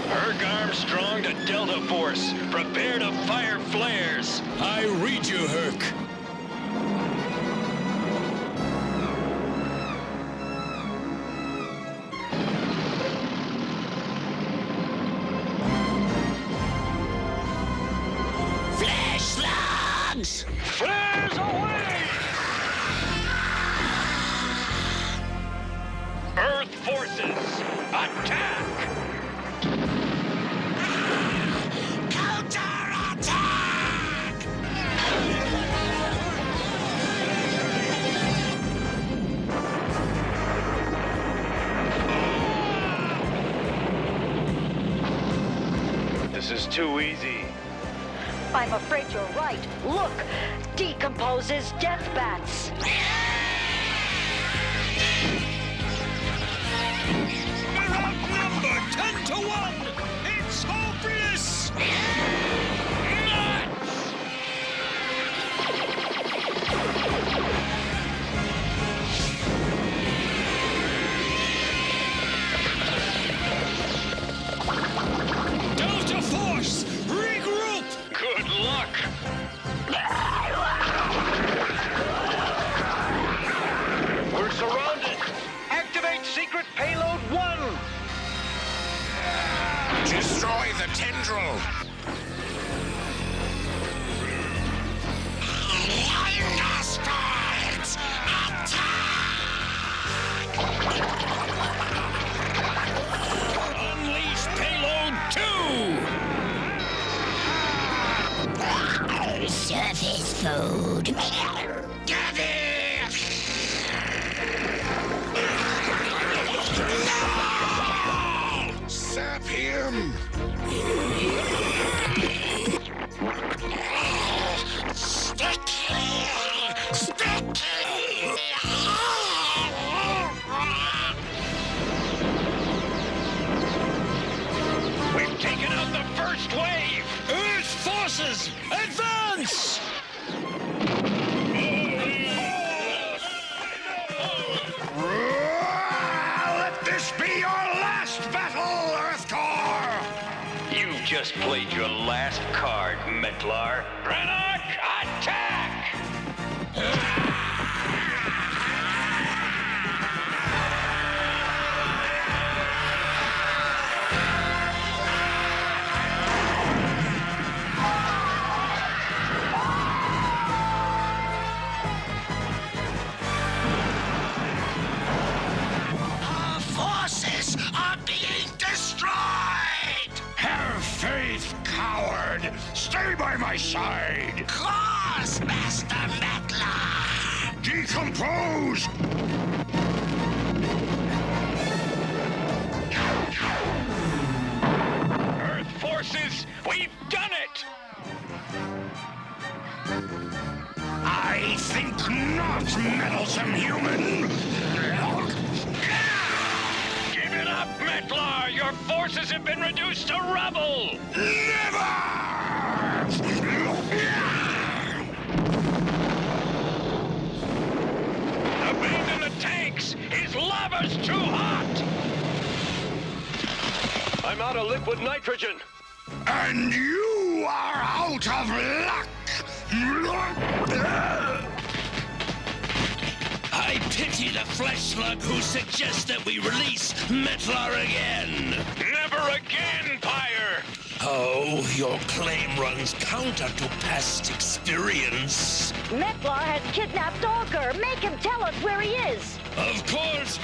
Herc Armstrong to Delta Force. Prepare to fire flares. I read you, Herc. Flash slugs! Flares away! Earth forces, attack! This is too easy. I'm afraid you're right. Look, Decomposes death bats. We're outnumbered 10 to 1! It's hopeless! Delta Force, regroup! Good luck! We're surrounded. Activate secret payload 1. We've taken out the first wave! Earth forces, advance! Let this be your last battle, Earth Core! You've just played your last card, Metlar. Granarch, attack! Our forces are being destroyed! Have faith, coward! Stay by my side! Course, Master Metlar! Decompose! Earth forces, we've done it! I think not, meddlesome human! Give it up, Metlar! Your forces have been reduced to rubble! Abandon the tanks! His lava's too hot! I'm out of liquid nitrogen. And you are out of luck! I pity the flesh slug who suggests that we release Metlar again. Never again, Pyre! Oh, your claim runs counter to past experience. Metlar has kidnapped Augur. Make him tell us where he is. Of course.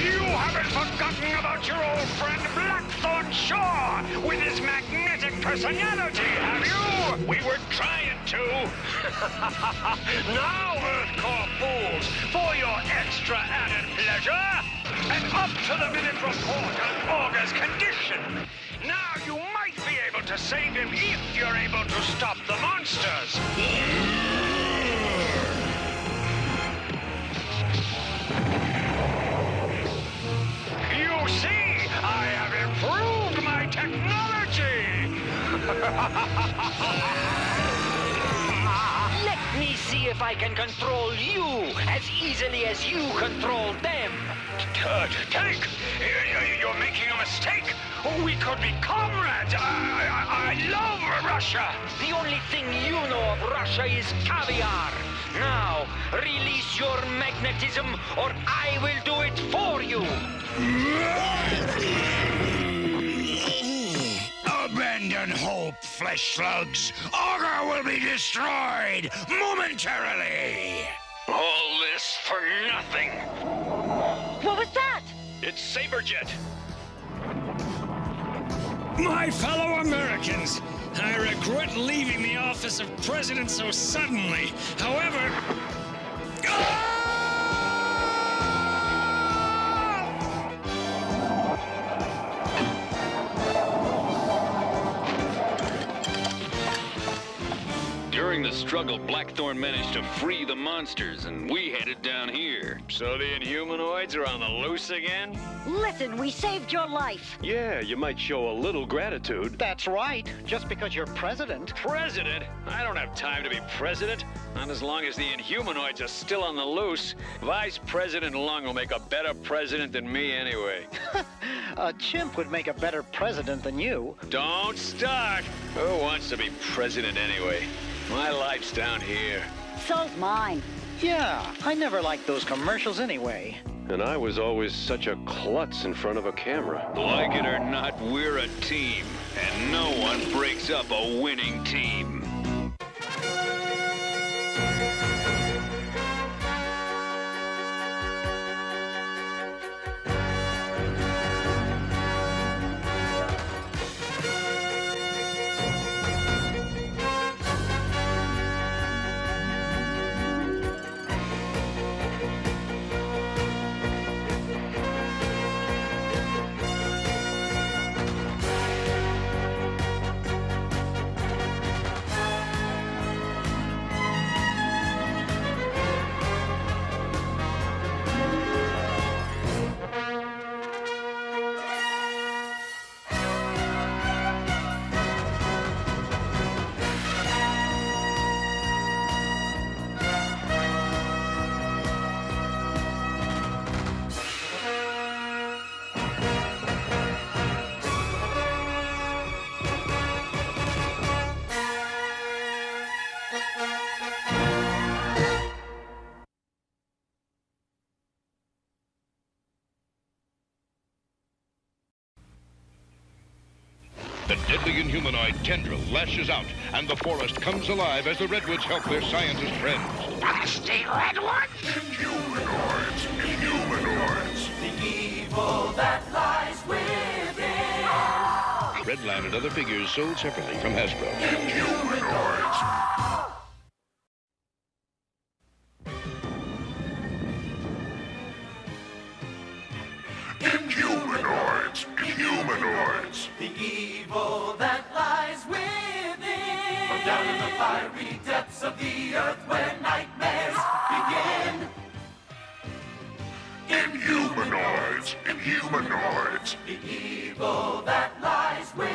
You haven't forgotten about your old friend Blackthorn Shaw with his magnetic personality, have you? We were trying to. Now, Earthcore fools, for your extra added pleasure, an up-to-the-minute report on Augur's condition. Now you might be able to save him if you're able to stop the monsters. You see, I have improved my technology! Let me see if I can control you as easily as you control them. Tank, you're making a mistake. We could be comrades. I love Russia. The only thing you know of Russia is caviar. Now, release your magnetism, or I will do it for you. Abandon hope, flesh slugs. Augur will be destroyed momentarily. All this for nothing. What was that? It's Saberjet. My fellow Americans, I regret leaving the office of president so suddenly. However... During the struggle, Blackthorn managed to free the monsters, and we headed down here. So the Inhumanoids are on the loose again? Listen, we saved your life. Yeah, you might show a little gratitude. That's right. Just because you're president. President? I don't have time to be president. Not as long as the Inhumanoids are still on the loose. Vice President Lung will make a better president than me anyway. A chimp would make a better president than you. Don't start. Who wants to be president anyway? My life's down here. So's mine. Yeah, I never liked those commercials anyway. And I was always such a klutz in front of a camera. Like it or not, we're a team, and no one breaks up a winning team. The deadly Inhumanoid tendril lashes out, and the forest comes alive as the redwoods help their scientist friends. Nasty redwoods! Inhumanoids! Inhumanoids! The evil that lies within! Redline and other figures sold separately from Hasbro. Inhumanoids! Inhumanoids! Inhumanoids! The evil that lies within! From down in the fiery depths of the earth where nightmares begin! Inhumanoids! Inhumanoids! The evil that lies within!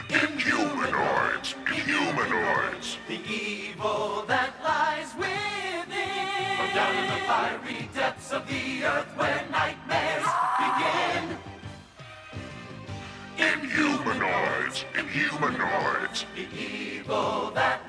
Inhumanoids! Inhumanoids! The evil that lies within! From down in the fiery depths of the earth where nightmares begin! Inhumanoids! Inhumanoids! The evil that